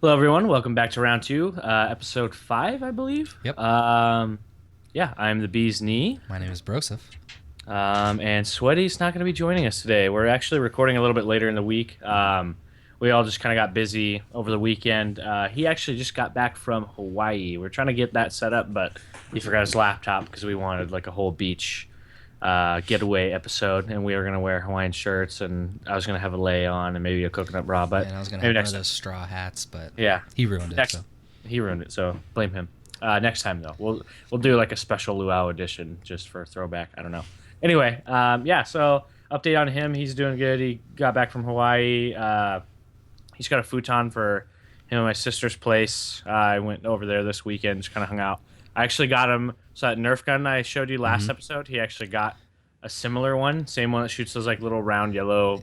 Hello, everyone. Welcome back to round two, episode five, I believe. Yep. Yeah, I'm the bee's knee, My name is Broseph. and Sweaty's not going to be joining us today. We're actually recording a little bit later in the week. We all just kind of got busy over the weekend. He actually just got back from Hawaii. We're trying to get that set up, but he forgot his laptop because we wanted like a whole beach getaway episode, and we were going to wear Hawaiian shirts, and I was going to have a lei on and maybe a coconut bra, but And I was going to maybe have one next of time. those straw hats, but Yeah. he ruined it. Next, So he ruined it, so blame him. Next time though, we'll do like a special luau edition just for a throwback. I don't know. Anyway, yeah. So update on him. He's doing good. He got back from Hawaii. He's got a futon for him and my sister's place. I went over there this weekend, just kind of hung out. I actually got him. So that Nerf gun I showed you last episode, he actually got a similar one, same one that shoots those like little round yellow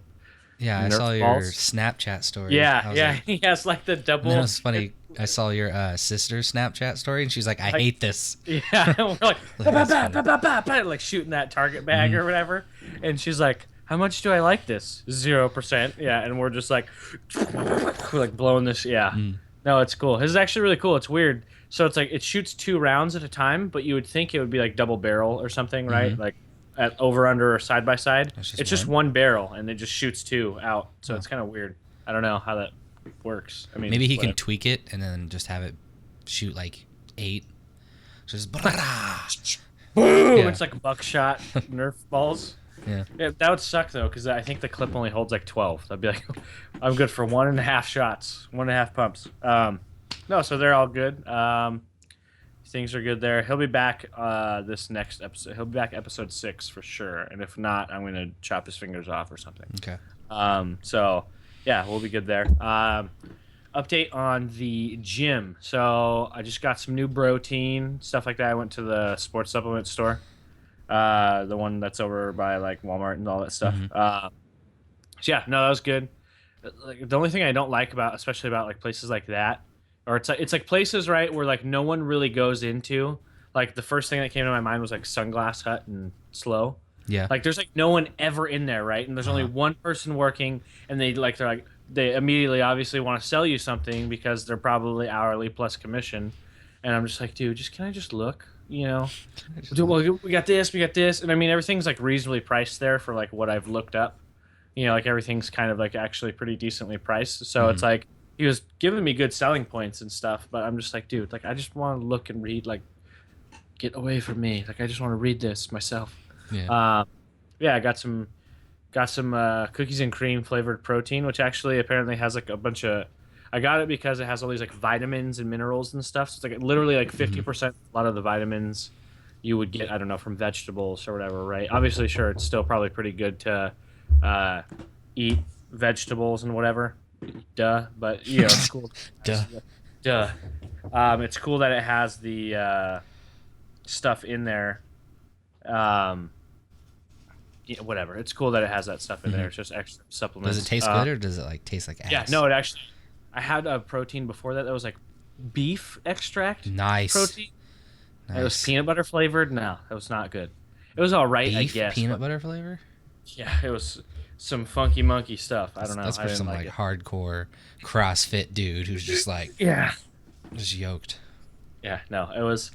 yeah, I saw Nerf your balls. Snapchat story. Yeah, I was yeah. like, He has like the and then it double. was funny. I saw your sister's Snapchat story, and she's like, "I Like, hate this." yeah, we're like, Like, that's funny. like shooting that target bag or whatever. And she's like, how much do I like this? 0%. Yeah. And we're just like, we're like blowing this. Yeah. No, it's cool. His is actually really cool. It's weird. So it's like, it shoots 2 rounds at a time, but you would think it would be like double barrel or something, right? Like at over, under, or side by side. It's It's just just one? one barrel and it just shoots two out. So Oh. it's kind of weird. I don't know how that works. I mean, Maybe he can whatever. tweak it and then just have it shoot like 8. Just Boom! Yeah. It's like buckshot Nerf balls. yeah. Yeah, that would suck though, because I think the clip only holds like 12. That'd be like, I'm good for 1.5 shots, 1.5 pumps. No, so they're all good. Things are good there. He'll be back this next episode. He'll be back episode 6 for sure. And if not, I'm gonna chop his fingers off or something. Okay. So yeah, we'll be good there. Update on the gym. So I just got some new protein stuff like that. I went to the sports supplement store, the one that's over by like Walmart and all that stuff. So yeah, no, that was good. Like the only thing I don't like about, especially about like places like that, or it's like places right where like no one really goes into. Like the first thing that came to my mind was like Sunglass Hut and Slow. Yeah. Like there's like no one ever in there, right? And there's only one person working, and they immediately obviously want to sell you something because they're probably hourly plus commission. And I'm just like, dude, just can I just look? You know, dude, well, we got this, and I mean everything's like reasonably priced there for like what I've looked up. You know, like everything's kind of like actually pretty decently priced. So it's like he was giving me good selling points and stuff, but I'm just like, dude, like I just want to look and read. Like, get away from me. Like I just want to read this myself. Yeah. Yeah, I got some cookies and cream flavored protein, which actually apparently has like a bunch of. I got it because it has all these like vitamins and minerals and stuff. So it's like literally like 50%. A lot of the vitamins you would get, I don't know, from vegetables or whatever, right? Obviously, sure, it's still probably pretty good to uh, eat vegetables and whatever. Duh, but you know, it's cool. Duh. Duh. It's cool that it has the stuff in there. Um, yeah, whatever. It's cool that it has that stuff in there. It's just extra supplements. Does it taste good or does it like taste like ass? Yeah, no, it actually. I had a protein before that was like beef extract Nice. protein. Nice. It was peanut butter flavored. No, it was not good. It was all right, I Beef guess. peanut but butter flavor? yeah, it was some funky monkey stuff. I don't know. That's I for didn't some like like it. hardcore CrossFit dude who's just like Yeah. just yoked. Yeah, no, it was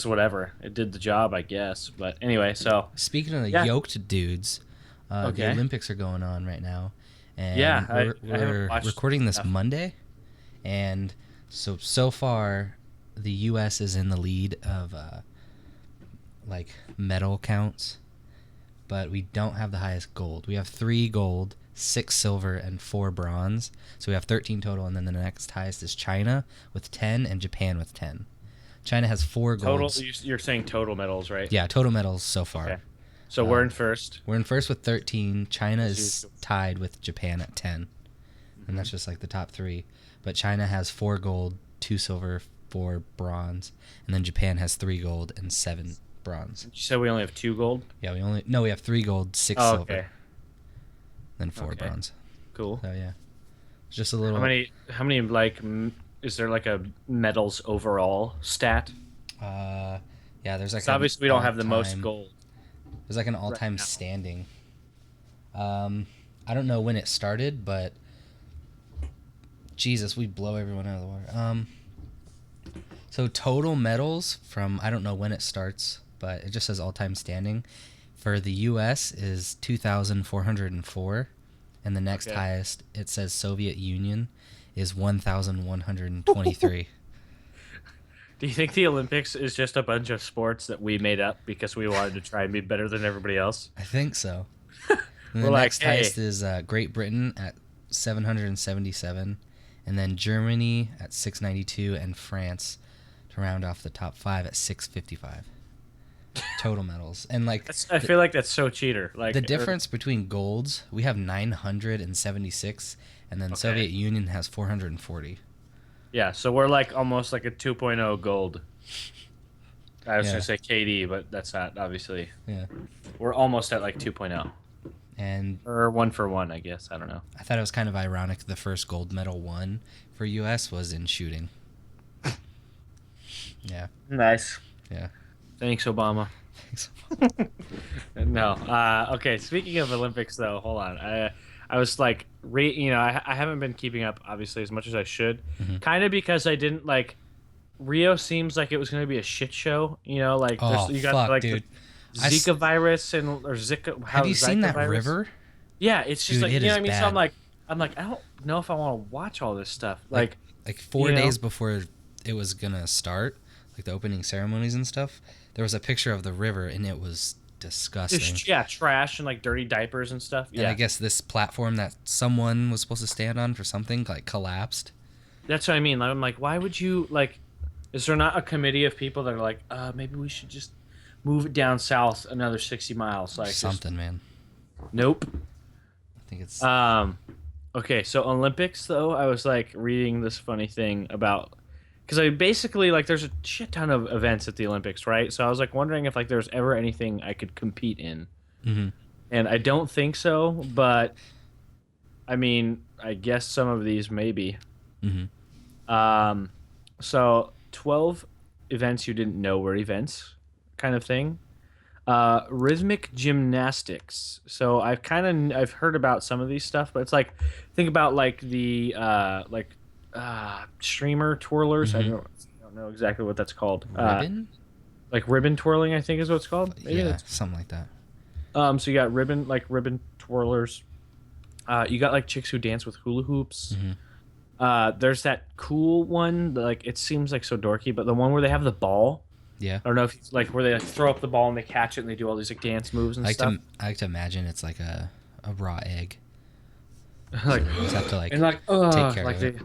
whatever. It did the job, I guess. But anyway, so Speaking of the Yeah. yoked dudes, the Okay. Olympics are going on right now, and Yeah, I haven't we're watched recording this enough. Monday, and so far, the U.S. is in the lead of like medal counts, but we don't have the highest gold. We have 3 gold, 6 silver, and 4 bronze, so we have 13 total. And then the next highest is China with 10 and Japan with 10. China has 4 total. golds. You're saying total medals, right? Yeah, total medals so far. Okay. So we're in first. We're in first with 13. China is usual. tied with Japan at 10. And that's just like the top 3. But China has 4 gold, 2 silver, 4 bronze. And then Japan has 3 gold and 7 bronze. You said we only have 2 gold. Yeah, we have 3 gold, 6 Oh, silver, okay. then 4 Okay. bronze. Cool. So yeah. It's just a little How many like is there like a medals overall stat? yeah, there's like So obviously we don't have the most all-time- gold. There's like an all-time now. standing. I don't know when it started, but Jesus, we blow everyone out of the water. So total medals from, I don't know when it starts, but it just says all time standing. For the U.S. is 2,404, and the next Okay. highest, it says Soviet Union, is 1,123. Do you think the Olympics is just a bunch of sports that we made up because we wanted to try and be better than everybody else? I think so. And We're the like, next hey, highest is Great Britain at 777, and then Germany at 692, and France to round off the top five at 655 total medals. And like I feel like that's so cheater. the Like, difference between golds, we have 976, and then okay, Soviet Union has 440. yeah. So we're like almost like a 2.0 gold. I was Yeah, gonna say KD, but that's not obviously. yeah. We're almost at like 2.0 And or one for one, I guess. I don't know. I thought it was kind of ironic the first gold medal won for US was in shooting. Yeah, Nice. yeah. Thanks, Obama. Thanks. No. Okay. Speaking of Olympics, though, hold on. I was like, I haven't been keeping up obviously as much as I should, Mhm. kind of because I didn't like. Rio seems like it was going to be a shit show. Like Oh you got fuck, like the dude. Zika virus or Zika Have how you seen Zika that virus. river? Yeah, it's just Dude, like it what is I mean. So bad. I'm like I don't know if I want to watch all this stuff. Like Like like 4 you know, days before it was gonna start, like the opening ceremonies and stuff, there was a picture of the river and it was disgusting. just yeah, trash and like dirty diapers and stuff. And I Yeah, guess this platform that someone was supposed to stand on for something like collapsed. that's what I mean. Like, I'm like, why would you like? Is there not a committee of people that are like, maybe we should just move it down south another 60 miles? Like, just Something, man. nope. I think it's Um, okay, so Olympics though, I was like reading this funny thing about because I basically like there's a shit ton of events at the Olympics, right? So I was like wondering if like there's ever anything I could compete in, hmm and I don't think so, but I mean, I guess some of these maybe. hmm Um, so 12 events you didn't know were events, kind of thing. Rhythmic gymnastics. So I've heard about some of these stuff, but it's like think about like the streamer twirlers. hmm I don't know exactly what that's called. ribbon. Like ribbon twirling, I think is what it's called. Maybe Yeah, that's something like that. so you got ribbon twirlers. You got like chicks who dance with hula hoops. hmm There's that cool one, like it seems like so dorky, but the one where they have the ball. Yeah, I don't know if it's like where they like throw up the ball and they catch it and they do all these like dance moves and stuff. I like to imagine it's like a raw egg. So Like they just have to like and like take care like of it.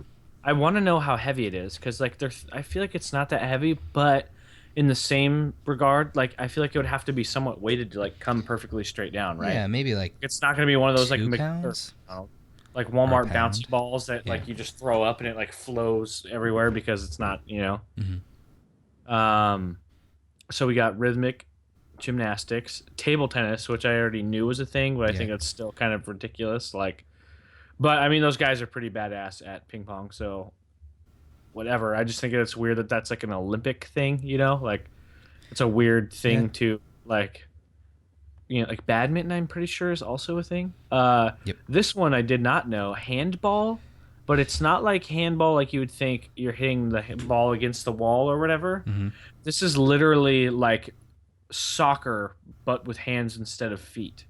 I want to know how heavy it is because like I feel like it's not that heavy, but in the same regard, like I feel like it would have to be somewhat weighted to like come perfectly straight down, right? Yeah, maybe like It's not going to be one of those like 2 pounds like or a Walmart pound. bouncy balls that Yeah. like you just throw up and it like flows everywhere because it's not. hmm So we got rhythmic gymnastics, table tennis, which I already knew was a thing, but I Yeah. think that's still kind of ridiculous. Like, but I mean, those guys are pretty badass at ping pong, so whatever. I just think it's weird that that's like an Olympic thing, Like, it's a weird Yeah. thing to like, like badminton. I'm pretty sure is also a thing. Yep. This one I did not know. Handball, but it's not like handball like you would think you're hitting the ball against the wall or whatever. hmm This is literally like soccer, but with hands instead of feet.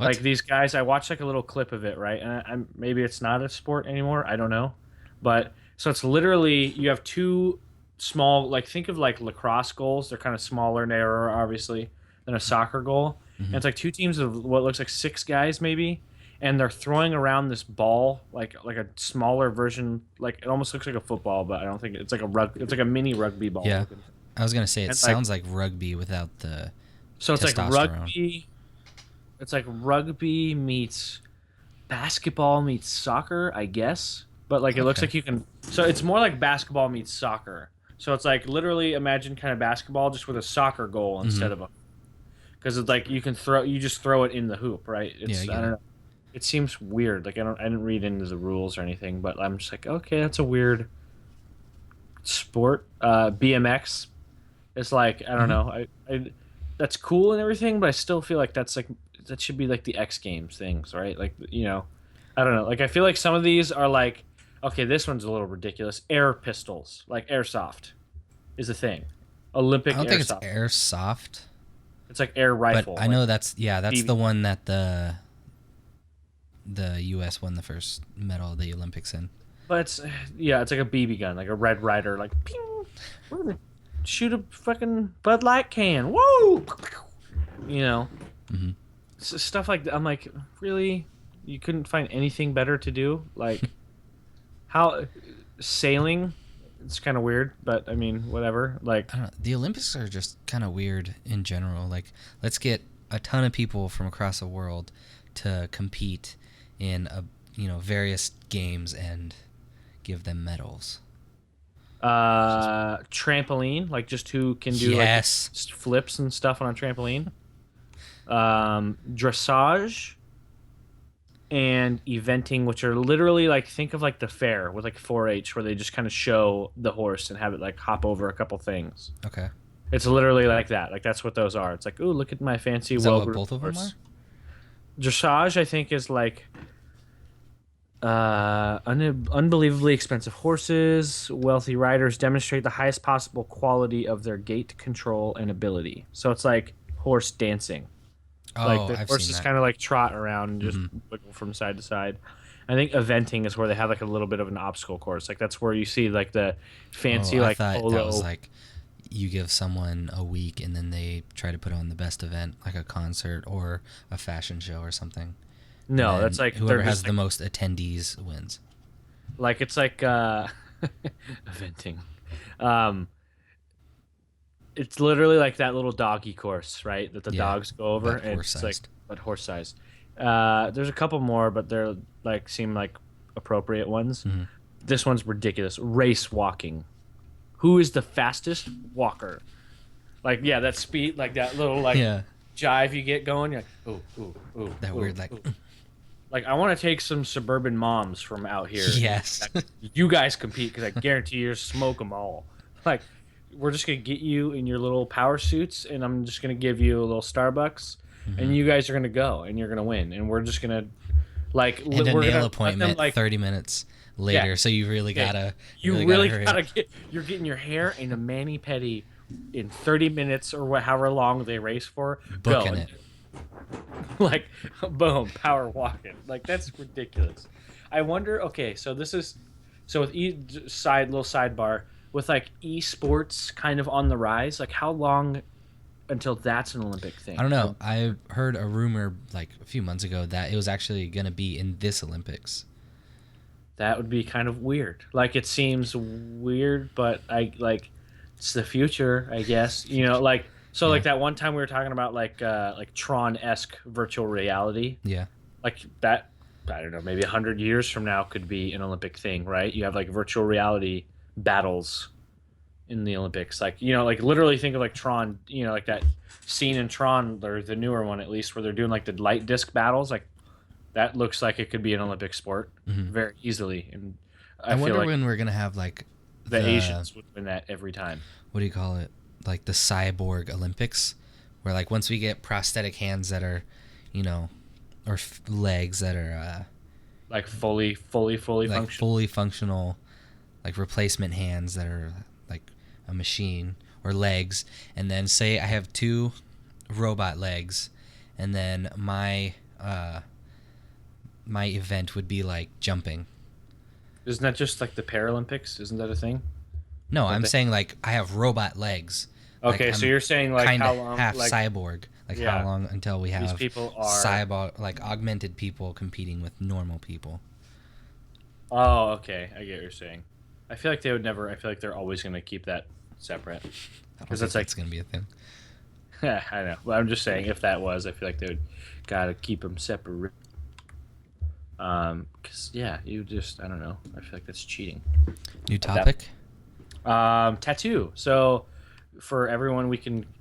Like What? these guys, I watched like a little clip of it, right? And maybe it's not a sport anymore. I don't know, but so it's literally you have two small, like think of like lacrosse goals. They're kind of smaller, narrower, obviously, than a soccer goal. And hmm it's like two teams of what looks like six guys, maybe, and they're throwing around this ball like a smaller version, like it almost looks like a football, but I don't think it's like a it's like a mini rugby ball. Yeah. I was gonna say it And like sounds like rugby without the so it's like testosterone. rugby. It's like rugby meets basketball meets soccer, I guess. But like it looks Okay. like you can. So it's more like basketball meets soccer. So it's like literally imagine kind of basketball just with a soccer goal hmm instead of a. Because it's like you just throw it in the hoop, right? Yeah, I I get don't it. know. It seems weird. Like I didn't read into the rules or anything, but I'm just like, okay, that's a weird sport. BMX is like I don't hmm know. That's cool and everything, but I still feel like that should be like the X Games things, right? Like I don't know. Like I feel like some of these are like Okay, this one's a little ridiculous. Air pistols, like airsoft, is a thing. Olympic I don't think it's airsoft. airsoft, It's like air but rifle, I like know that's the BB. one that the U.S. won the first medal of the Olympics in. But it's yeah, it's like a BB gun, like a Red Ryder, like ping. We're gonna shoot a fucking Bud Light can. Woo! You know, Hmm. stuff like that. I'm like, really? You couldn't find anything better to do? Like how sailing? It's kind of weird, but I mean, whatever. Like, I don't know. The Olympics are just kind of weird in general. Like, let's get a ton of people from across the world to compete in various games and give them medals. trampoline, like just who can do like the Yes. flips and stuff on a trampoline. Dressage and eventing, which are literally like think of like the fair with like 4-H, where they just kind of show the horse and have it like hop over a couple things. Okay. It's literally like that. Like that's what those are. It's like, oh, look at my fancy, Is that well what groomed both of them are? horse. Dressage, I think, is like unbelievably expensive horses. Wealthy riders demonstrate the highest possible quality of their gait control and ability. So it's like horse dancing. Like Oh, the I've seen horses that. kind of like trot around and just Hmm. wiggle from side to side. I think eventing is where they have like a little bit of an obstacle course. Like that's where you see like the Oh, fancy I like thought that was polo. like you give someone a week and then they try to put on the best event, like a concert or a fashion show or something. And No, that's then like they're whoever has just the most attendees wins. like it's like eventing. Um, it's literally like that little doggy course, right? That the Yeah, dogs go over, but and horse it's like sized. but horse size. There's a couple more, but they're like seem like appropriate ones. Hmm. This one's ridiculous. Race walking. Who is the fastest walker? Like yeah, that speed, like that little like Yeah, jive you get going. You're like ooh ooh ooh that ooh weird like ooh. Like I want to take some suburban moms from out here. yes. You guys compete because I guarantee you smoke them all. Like we're just gonna get you in your little power suits, and I'm just gonna give you a little Starbucks, Hmm. and you guys are gonna go, and you're gonna win, and we're just gonna like And a we're nail gonna let them appointment like 30 minutes yeah later, so you really yeah. gotta You really hurry up. gotta get you're getting your hair in a mani pedi in 30 minutes or however long they race for. Go Booking and it. like boom, power walking. Like that's ridiculous. I wonder. Okay, so this is so with little sidebar with like esports kind of on the rise. Like how long until that's an Olympic I thing? don't know. I heard a rumor like a few months ago that it was actually gonna be in this Olympics. That would be kind of weird. Like it seems weird, but I like it's the future, I guess. You know, like so Yeah, like that one time we were talking about like Tron esque virtual reality. yeah. Like that I don't know, maybe 100 years from now could be an Olympic thing, right? You have like virtual reality battles in the Olympics. Like, you know, like literally think of like Tron, you know, like that scene in Tron or the newer one at least where they're doing like the light disc battles. Like that looks like it could be an Olympic sport Hmm. very easily. And I I feel wonder like when we're gonna have like the the Asians would win that every time. what do you call it? Like the cyborg Olympics, where like once we get prosthetic hands that are, you know, or legs that are Like fully like functional. fully functional, like replacement hands that are like a machine or legs, and then say I have two robot legs, and then my event would be like jumping. Isn't that just like the Paralympics? Isn't that a thing? No, Don't I'm they? saying like I have robot legs. Like Okay, so I'm you're saying like kind how of long half like cyborg. Like how yeah, long until we these have people are cyborg, like augmented people competing with normal people? oh, okay. I get what you're saying. I feel like they would never. I feel like they're always going to keep that separate I don't because think that's like that's gonna be a thing. I know. But I'm just saying if that was, I feel like they would gotta keep them separate. Because yeah, you just I don't know. I feel like that's cheating. New At that topic. tattoo. So for everyone,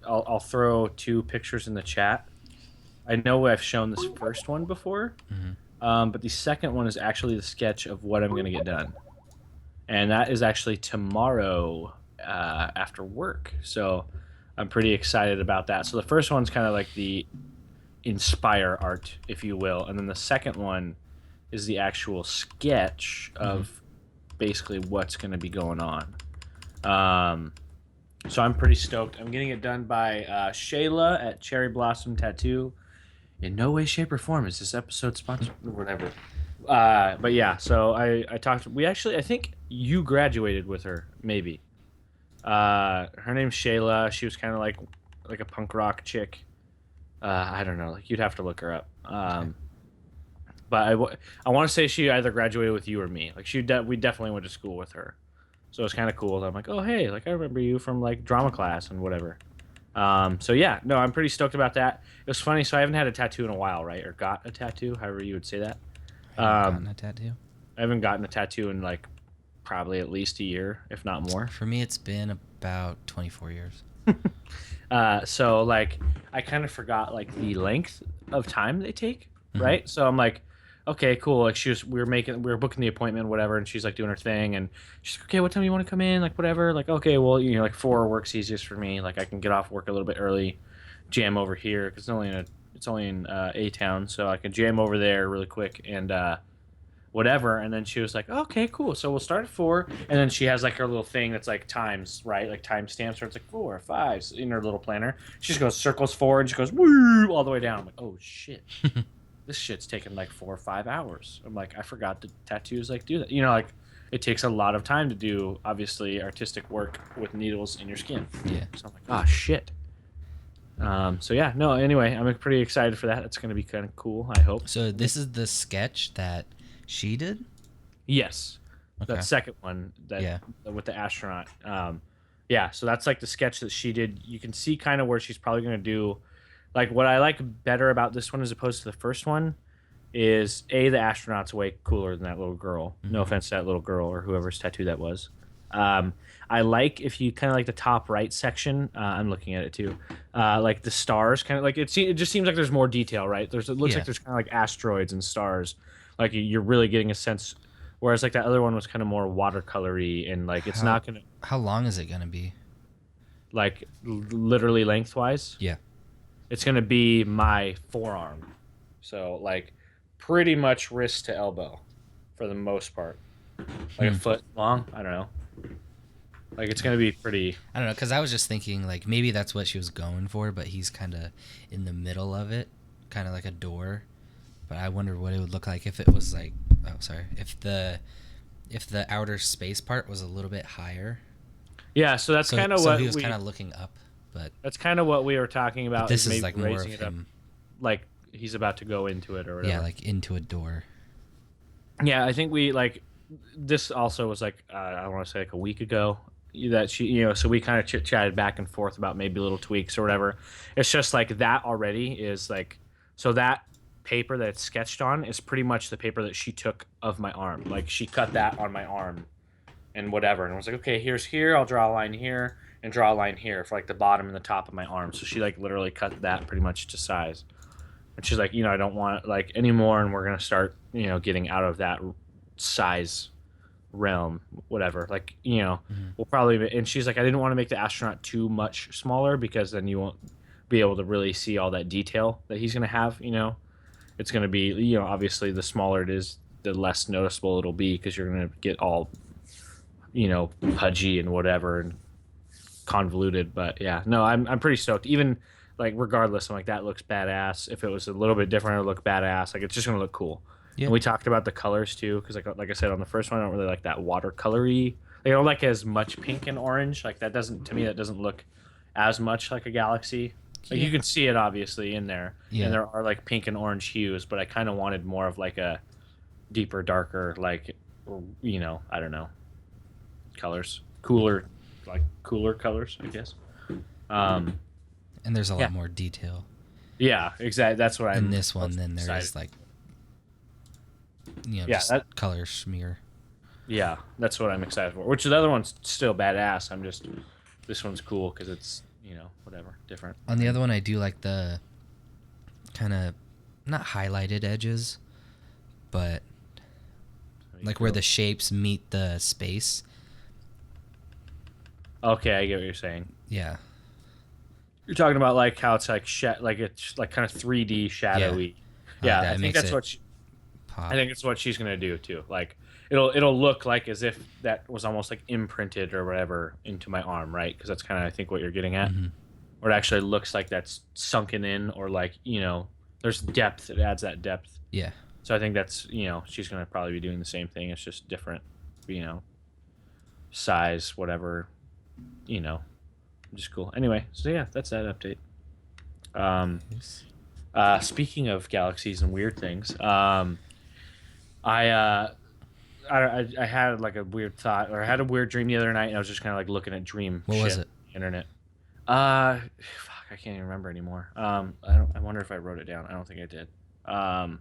I'll throw two pictures in the chat. I know I've shown this first one before, Hmm. but the second one is actually the sketch of what I'm going to get done, and that is actually tomorrow after work. So I'm pretty excited about that. So the first one's kind of like the inspire art, if you will, and then the second one is the actual sketch Hmm. of basically what's going to be going on. So I'm pretty stoked. I'm getting it done by Shayla at Cherry Blossom Tattoo. In no way, shape, or form is this episode sponsored or whatever. But yeah, so I talked. We actually, I think you graduated with her, maybe. Her name's Shayla. She was kind of like a punk rock chick. I don't know. Like you'd have to look her up. Okay. But I want to say she either graduated with you or me. Like we definitely went to school with her. So it's kind of cool. I'm like, oh hey, like I remember you from like drama class and whatever. So yeah, no, I'm pretty stoked about that. It was funny. So I haven't had a tattoo in a while, right? Or got a tattoo, however you would say that. I haven't gotten Um, a tattoo. I haven't gotten a tattoo in like probably at least a year, if not more. For me, it's been about 24 years. So like I kind of forgot like the length of time they take, Mhm. right? So I'm like, okay, cool. Like we were booking the appointment, whatever, and she's like doing her thing, and she's like, okay, what time do you want to come in? Like whatever. Like okay, well like 4 works easiest for me. Like I can get off work a little bit early, jam over here because it's only in A town, so I can jam over there really quick and whatever. And then she was like, okay, cool. So we'll start at 4. And then she has like her little thing that's like times, right? Like time stamps where it's like 4, 5 in her little planner. She just goes circles forward and she goes woo all the way down. I'm like, oh shit. This shit's taking like 4 or 5 hours. I'm like, I forgot that tattoos like do that. Like it takes a lot of time to do obviously artistic work with needles in your skin. Yeah. So I'm like, oh shit. So yeah, no, anyway, I'm pretty excited for that. It's going to be kind of cool, I hope. So this is the sketch that she did? Yes. Okay. That second one Yeah. with the astronaut. Yeah, so that's like the sketch that she did. You can see kind of where she's probably going to do like what I like better about this one as opposed to the first one is the astronaut's way cooler than that little girl. Mm-hmm. No offense to that little girl or whoever's tattoo that was. I like if you kind of like the top right section. I'm looking at it too. Like the stars, kind of like it just seems like there's more detail, right? It looks Yeah. like there's kind of like asteroids and stars. Like you're really getting a sense. Whereas like that other one was kind of more watercolory and like it's not gonna How long is it gonna be? like literally lengthwise. Yeah. It's gonna be my forearm, so like pretty much wrist to elbow, for the most part. Like a foot long. I don't know. Like it's gonna be pretty. I don't know, because I was just thinking like maybe that's what she was going for, but he's kind of in the middle of it, kind of like a door. But I wonder what it would look like if it was like, oh sorry, if the outer space part was a little bit higher. Yeah, so that's kind of so what he was kind of looking up, but That's kind of what we were talking about. this is maybe like more raising of it up, him. like he's about to go into it or whatever. Yeah, like into a door. Yeah, I think we like this also was like I want to say like a week ago that she so we kind of chit chatted back and forth about maybe little tweaks or whatever. It's just like that already is like so that paper that it's sketched on is pretty much the paper that she took of my arm. Like she cut that on my arm and whatever, and I was like, okay, here's here. I'll draw a line here and draw a line here for like the bottom and the top of my arm. So she like literally cut that pretty much to size. And she's like, I don't want like anymore, and we're gonna start, getting out of that size realm, whatever. Like, we'll probably. And she's like, I didn't want to make the astronaut too much smaller because then you won't be able to really see all that detail that he's gonna have. It's gonna be, obviously the smaller it is, the less noticeable it'll be because you're gonna get all, pudgy and whatever and convoluted. But yeah, no, I'm pretty stoked. Even like regardless, I'm like that looks badass. If it was a little bit different, it'd look badass. Like it's just gonna look cool. Yeah. And we talked about the colors too, because like I said on the first one, I don't really like that watercolory. Like, I don't like as much pink and orange. Like that doesn't look as much like a galaxy. Like you can see it obviously in there, Yeah. and there are like pink and orange hues, but I kind of wanted more of like a deeper, darker, like I don't know, colors, cooler colors, I guess. And there's a Yeah. lot more detail Yeah, exactly. That's what I'm. in this one most than there is excited. like, Yeah, just color smear. Yeah, that's what I'm excited for. Which the other one's still badass. This one's cool because it's whatever different. On the other one, I do like the kind of not highlighted edges, but like where the shapes meet the space. Okay, I get what you're saying. Yeah. You're talking about like how it's like it's like kind of 3D shadowy. I Yeah, like that. I It think makes that's it what pop. I think it's what she's gonna do too. Like it'll look like as if that was almost like imprinted or whatever into my arm, right? Because that's kind of I think what you're getting at, Hmm. or it actually looks like that's sunken in, or like there's depth. It adds that depth. Yeah. So I think that's she's gonna probably be doing the same thing. It's just different, you know, size, whatever, you know, just cool. Anyway, so yeah, that's that update. Um, Nice. Speaking of galaxies and weird things, I I had like a weird thought, or I had a weird dream the other night, and I was just kind of like looking at dream What was shit on it? the internet. Fuck, I can't even remember anymore. I wonder if I wrote it down. I don't think I did. Um,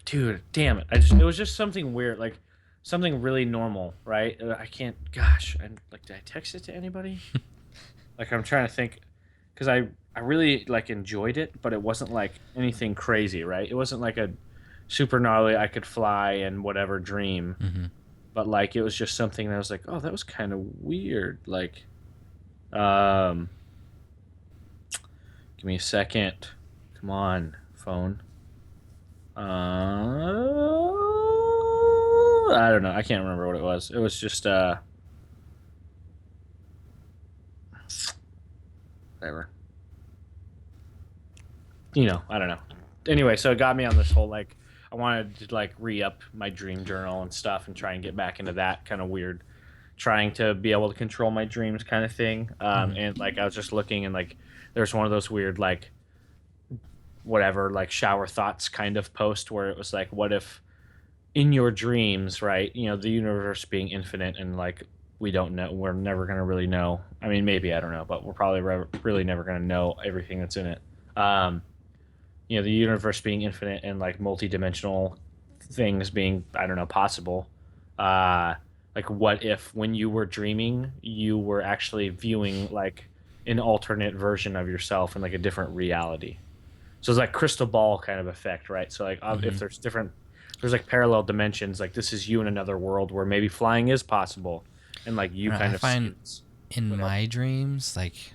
Dude, damn it! It was just something weird, like something really normal, right? I can't. Gosh, like, did I text it to anybody? Like, I'm trying to think, because I really like enjoyed it, but it wasn't like anything crazy, right? It wasn't like a super gnarly I could fly and whatever dream, Hmm. but like it was just something that I was like, oh, that was kind of weird. Like, um, give me a second. Come on, phone. I don't know. I can't remember what it was. It was just whatever. I don't know. Anyway, so it got me on this whole like I wanted to like re-up my dream journal and stuff and try and get back into that kind of weird trying to be able to control my dreams kind of thing. Hmm. And like I was just looking and like there's one of those weird like whatever like shower thoughts kind of post where it was like what if in your dreams, right? The universe being infinite and like we don't know, we're never going to really know. I mean, maybe I don't know, but we're probably really never going to know everything that's in it. Um, the universe being infinite and like multi-dimensional things being, I don't know, possible. Uh, like, what if when you were dreaming, you were actually viewing like an alternate version of yourself in like a different reality? So it's like crystal ball kind of effect, right? So like if Hmm. there's like parallel dimensions, like this is you in another world where maybe flying is possible, and like I you don't know, I kind of see find this. in Whatever. my dreams, like,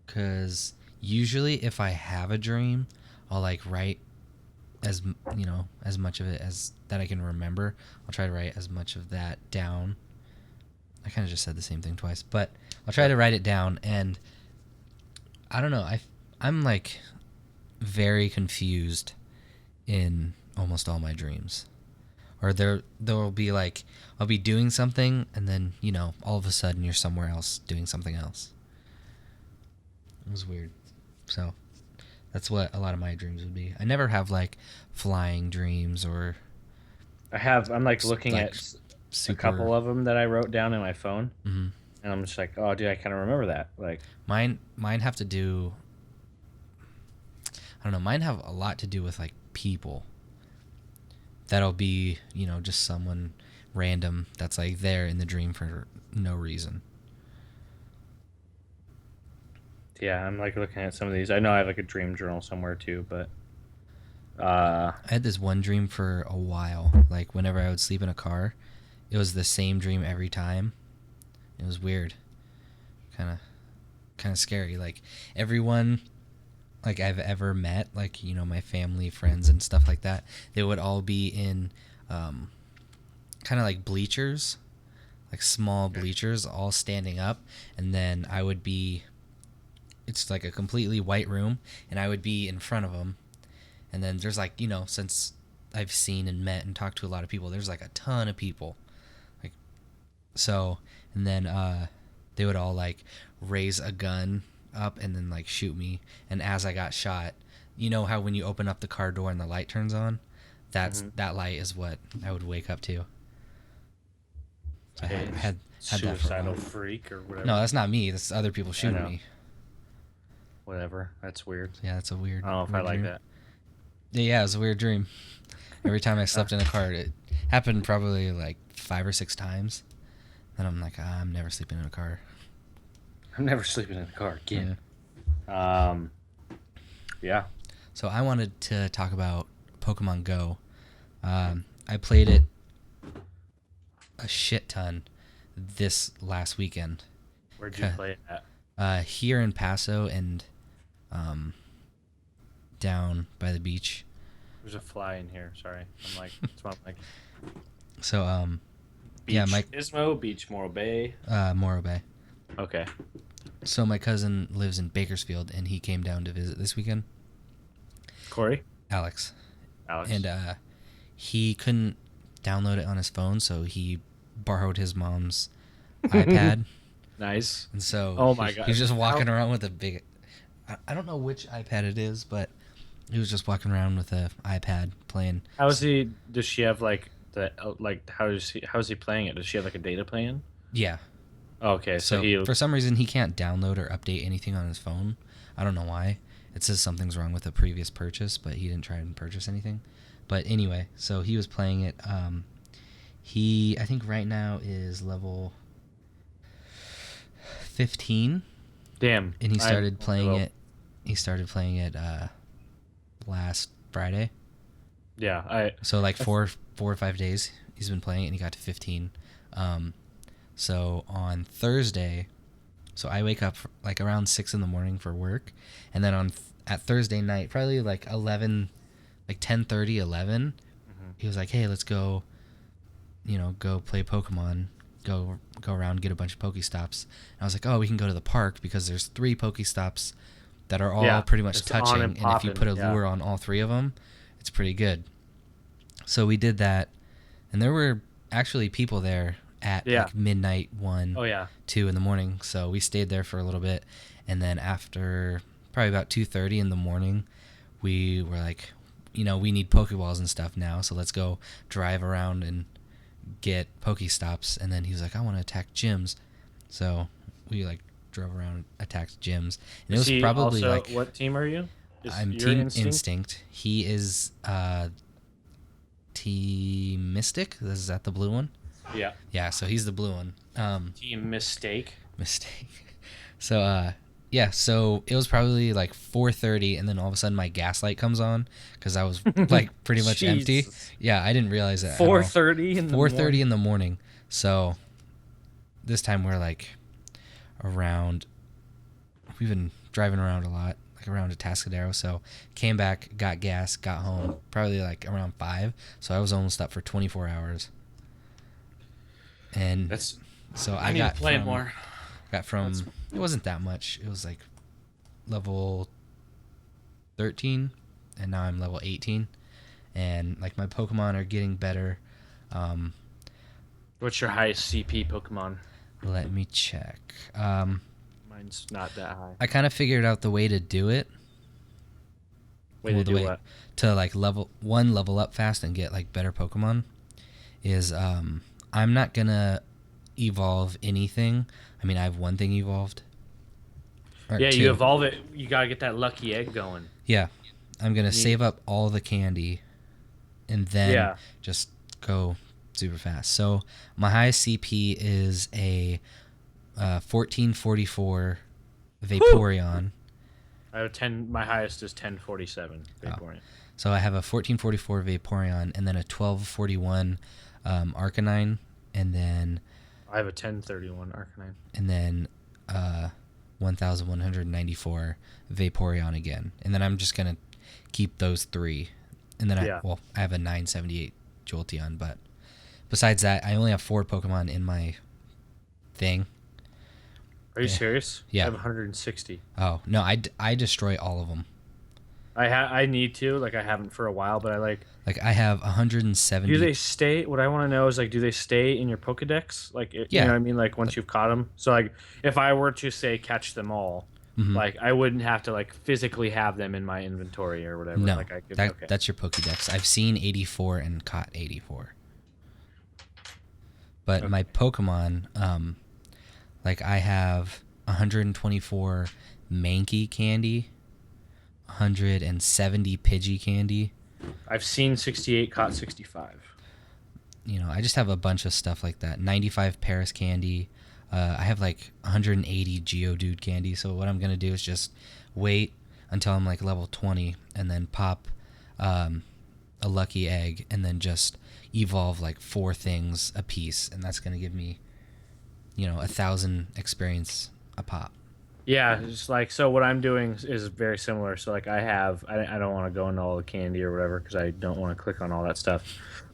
because usually if I have a dream, I'll like write as much of it as that I can remember. I'll try to write as much of that down. I kind of just said the same thing twice, but I'll try Yeah. to write it down. And I don't know. I'm like very confused in almost all my dreams. Or there'll be like I'll be doing something and then all of a sudden you're somewhere else doing something else. It was weird. So that's what a lot of my dreams would be. I never have like flying dreams or I'm like looking like at a super. couple of them that I wrote down in my phone, Mhm. and I'm just like, oh, dude, I kind of remember that. Like, Mine have to do. I don't know. Mine have a lot to do with like people. That'll be just someone random that's like there in the dream for no reason. yeah, I'm like looking at some of these. I know I have like a dream journal somewhere too, but uh, I had this one dream for a while. Like whenever I would sleep in a car, it was the same dream every time. It was weird, kind of scary. Like everyone like I've ever met, like my family, friends, and stuff like that, they would all be in um, kind of like bleachers, like small bleachers, all standing up, and then I would be. It's like a completely white room, and I would be in front of them, and then there's like since I've seen and met and talked to a lot of people, there's like a ton of people, like so, and then they would all like raise a gun up and then like shoot me, and as I got shot, how when you open up the car door and the light turns on, mhm. that light is what I would wake up to. So Okay, had that for a while. suicidal freak or No, whatever. that's not me. That's other people I shooting know, me. whatever. That's weird. Yeah, that's a I don't know if I weird like dream. that. Yeah, it was a weird dream. Every time I Uh, slept in a car, it happened probably like 5 or 6 times. And I'm like, I'm never sleeping in a car. I'm never sleeping in a car Yeah. again. Um, yeah. So I wanted to talk about Pokemon Go. I played it a shit ton this last weekend. Where'd you play it at? Here in Paso and um, down by the beach. There's a fly in here. Sorry. I'm like, it's my like So yeah, Beach Ismo, Beach Morro Bay. Morro Bay. Okay. So my cousin lives in Bakersfield, and he came down to visit this weekend. Corey? Alex. Alex. And he couldn't download it on his phone, so he borrowed his mom's iPad. Nice. And so Oh my God. he was just walking around with a big... I don't know which iPad it is, but he was just walking around with an iPad playing. Does she have like how's he playing it? Does she have like a data plan? Yeah. Okay, So for some reason he can't download or update anything on his phone. I don't know why. It says something's wrong with a previous purchase, but he didn't try and purchase anything. But anyway, so he was playing it. He, I think right now is level 15. Damn. And he started playing it. He started playing it last Friday. Yeah, So like 4 or 5 days he's been playing it, and he got to 15. So on Thursday, so I wake up like around 6 in the morning for work, and then at Thursday night, probably like 11, like 10:30, 11, he was like, "Hey, let's go, go play Pokemon, go around, get a bunch of Pokestops." And I was like, "Oh, we can go to the park because there's 3 Pokestops that are all pretty much touching, and if you put a lure on all 3 of them, it's pretty good." So we did that, and there were actually people there at like midnight, 1, 2 in the morning. So we stayed there for a little bit, and then after probably about 2:30 in the morning, we were like, we need Pokeballs and stuff now, so let's go drive around and get Pokestops. And then he was like, "I want to attack gyms," so we like drove around, attacked gyms, and it was probably like, what team are you? I'm Team Instinct. He is Team Mystic. Is that the blue one? Yeah. Yeah, so he's the blue one. Team Mistake. So yeah, so it was probably like 4:30, and then all of a sudden my gas light comes on because I was like pretty much empty. Yeah, I didn't realize that. 4:30 in the 4:30 in the morning. So this time we're like around. We've been driving around a lot, like around to Tascadero. So came back, got gas, got home probably like around 5. So I was almost up for 24 hours. And so I got to play more. Got from it wasn't that much. It was like level 13, and now I'm level 18, and like my Pokemon are getting better. What's your highest CP Pokemon? Let me check. Mine's not that high. I kind of figured out the way to do it. To do what? To like level up fast and get like better Pokemon is I'm not gonna evolve anything. I mean, I have one thing evolved. Yeah, 2. You evolve it. You gotta get that lucky egg going. Yeah, I'm gonna save up all the candy, and then just go super fast. So my highest CP is a 1444 Vaporeon. I have 10. My highest is 1047 Vaporeon. So I have a 1444 Vaporeon, and then a 1241 Arcanine, and then I have a 1031 Arcanine, and then 1194 Vaporeon again, and then I'm just gonna keep those 3, and then I have a 978 Jolteon, but besides that, I only have 4 Pokemon in my thing. Are you serious? Yeah, I have 160. Oh no, I destroy all of them. I need to, like, I haven't for a while, but I I have 170. Do they stay? What I want to know is, like, do they stay in your Pokedex? Like, you know what I mean? Like, once you've caught them. So, like, if I were to say catch them all, like, I wouldn't have to like physically have them in my inventory or whatever. No, like, I could, that's your Pokedex. I've seen 84 and caught 84. But my Pokemon, like I have 124 Mankey candy, 170 Pidgey candy. I've seen 68, caught 65. I just have a bunch of stuff like that. 95 Paris candy. I have like 180 Geodude candy. So what I'm going to do is just wait until I'm like level 20 and then pop a lucky egg and then just evolve like 4 things a piece. And that's going to give me, 1,000 experience a pop. Yeah, just like so. What I'm doing is very similar. So like I don't want to go into all the candy or whatever because I don't want to click on all that stuff.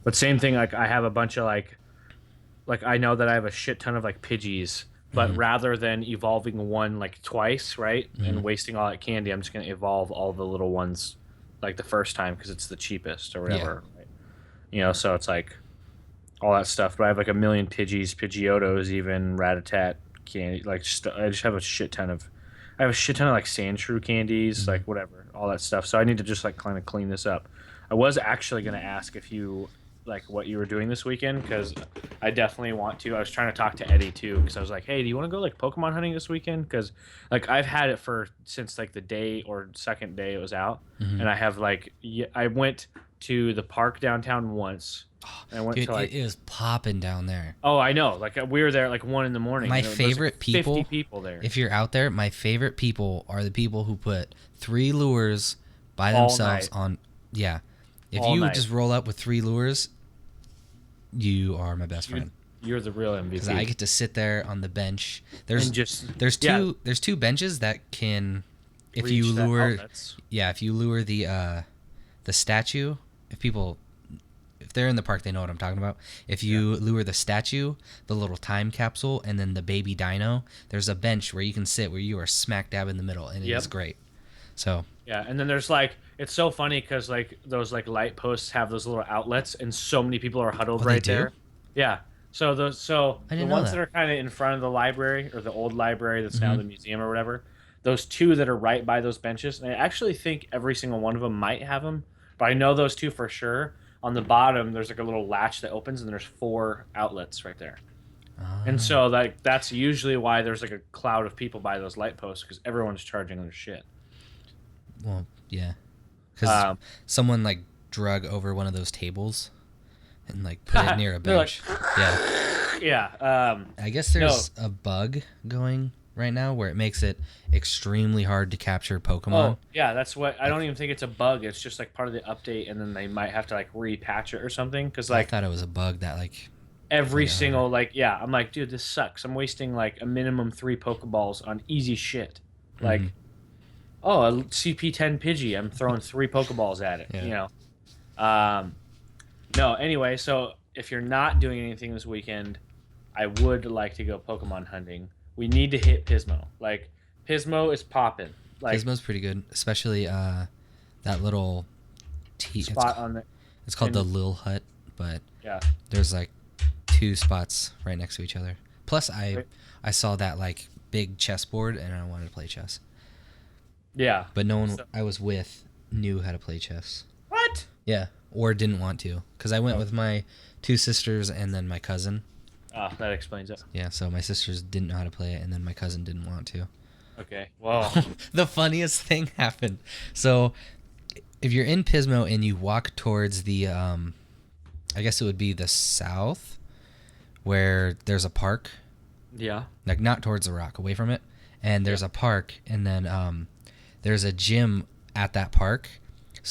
But same thing. Like I have a bunch of like I know that I have a shit ton of like Pidgeys, but Mm-hmm. rather than evolving one like twice, right, Mm-hmm. and wasting all that candy, I'm just gonna evolve all the little ones like the first time because it's the cheapest or Yeah. whatever. Right? You know, so it's like all that stuff. But I have like a million Pidgeys, Pidgeotos, even Ratatat candy. Like just I just have a shit ton of. I have a shit ton of like Sandshrew candies, Mm-hmm. like whatever, all that stuff. So I need to just like kind of clean this up. I was actually gonna ask if you like what you were doing this weekend because I definitely want to. I was trying to talk to Eddie too because I was like, hey, do you want to go like Pokemon hunting this weekend? Because like I've had it for since like the day or second day it was out, Mm-hmm. and I have like I went to the park downtown once. And I went Dude, to like it was popping down there. oh, I know. Like we were there at like 1 in the morning, My and there's like favorite 50 people, people there if you're out there, my favorite people are the people who put three lures by all themselves night, on. Yeah. If all you night. just roll up with three lures, you are my best You're friend. you're the real Because I MVP. get to sit there on the bench. And just There's yeah, two benches that can, if you reach the lure, outlets. yeah, if you lure the statue, if people, if they're in the park, they know what I'm talking about. If Yeah, you lure the statue, the little time capsule, and then the baby dino, there's a bench where you can sit where you are smack dab in the middle, and it is yep, great. So yeah. And then there's like it's so funny because like those like light posts have those little outlets, and so many people are huddled oh, they right do? there. Yeah. So I the didn't know ones that that. are kind of in front of the library or the old library that's now Mm-hmm. the museum or whatever, those two that are right by those benches, and I actually think every single one of them might have them, but I know those two for sure. On the bottom, there's like a little latch that opens, and there's four outlets right there. And Ah, so like that's usually why there's like a cloud of people by those light posts because everyone's charging their shit. well, yeah, because Um, someone like drug over one of those tables and like put it near a they're like, bench. Yeah. yeah. I guess No. there's a bug going right now where it makes it extremely hard to capture Pokemon. Oh, yeah. That's what I Like don't even think it's a bug. It's just like part of the update, and then they might have to like repatch it or something. Because I like thought it was a bug that like every made it harder. single like yeah, I'm like, dude, this sucks. I'm wasting like a minimum three Pokeballs on easy shit. Hmm. Like, oh, a CP10 Pidgey. I'm throwing three Pokeballs at it. Yeah. You know. No. Anyway, so if you're not doing anything this weekend, I would like to go Pokemon hunting. We need to hit Pismo. Like Pismo is popping. Like Pismo's pretty good, especially that little spot on the it's called the and Lil Hut, but yeah. there's like two spots right next to each other. Plus, Right. I saw that like big chessboard and I wanted to play chess, Yeah. but no one So, I was with knew how to play chess. what? Yeah, or didn't want to, because I went Oh, with my two sisters and then my cousin. oh, that explains it. Yeah, so my sisters didn't know how to play it, and then my cousin didn't want to. Okay. Well, The funniest thing happened. So, if you're in Pismo and you walk towards the, I guess it would be the south, where there's a park, yeah. like not towards the rock, away from it, and Yeah. there's a park, and then there's a gym at that park.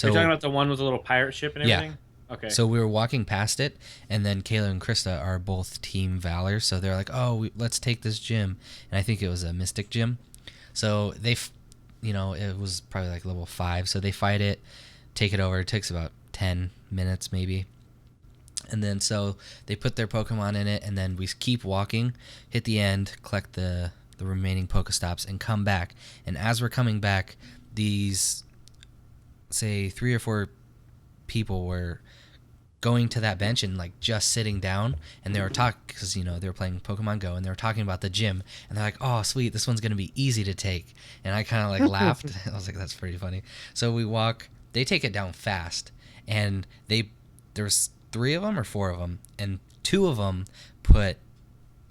You're talking So about the one with the little pirate ship and yeah, everything? Okay. so we were walking past it, and then Kayla and Krista are both Team Valor, so they're like, "Oh, let's take this gym," and I think it was a Mystic gym. So it was probably like level 5, so they fight it, take it over. It takes about 10 minutes maybe, and then so they put their Pokemon in it, and then we keep walking, hit the end, collect the remaining Pokestops, and come back. And as we're coming back, these say 3 or 4 people were going to that bench and like just sitting down, and they were talking because they were playing Pokemon Go, and they were talking about the gym, and they're like, "Oh, sweet, this one's gonna be easy to take," and I kind of like laughed. I was like, "That's pretty funny." So we walk. They take it down fast, and there's 3 of them or 4 of them, and 2 of them put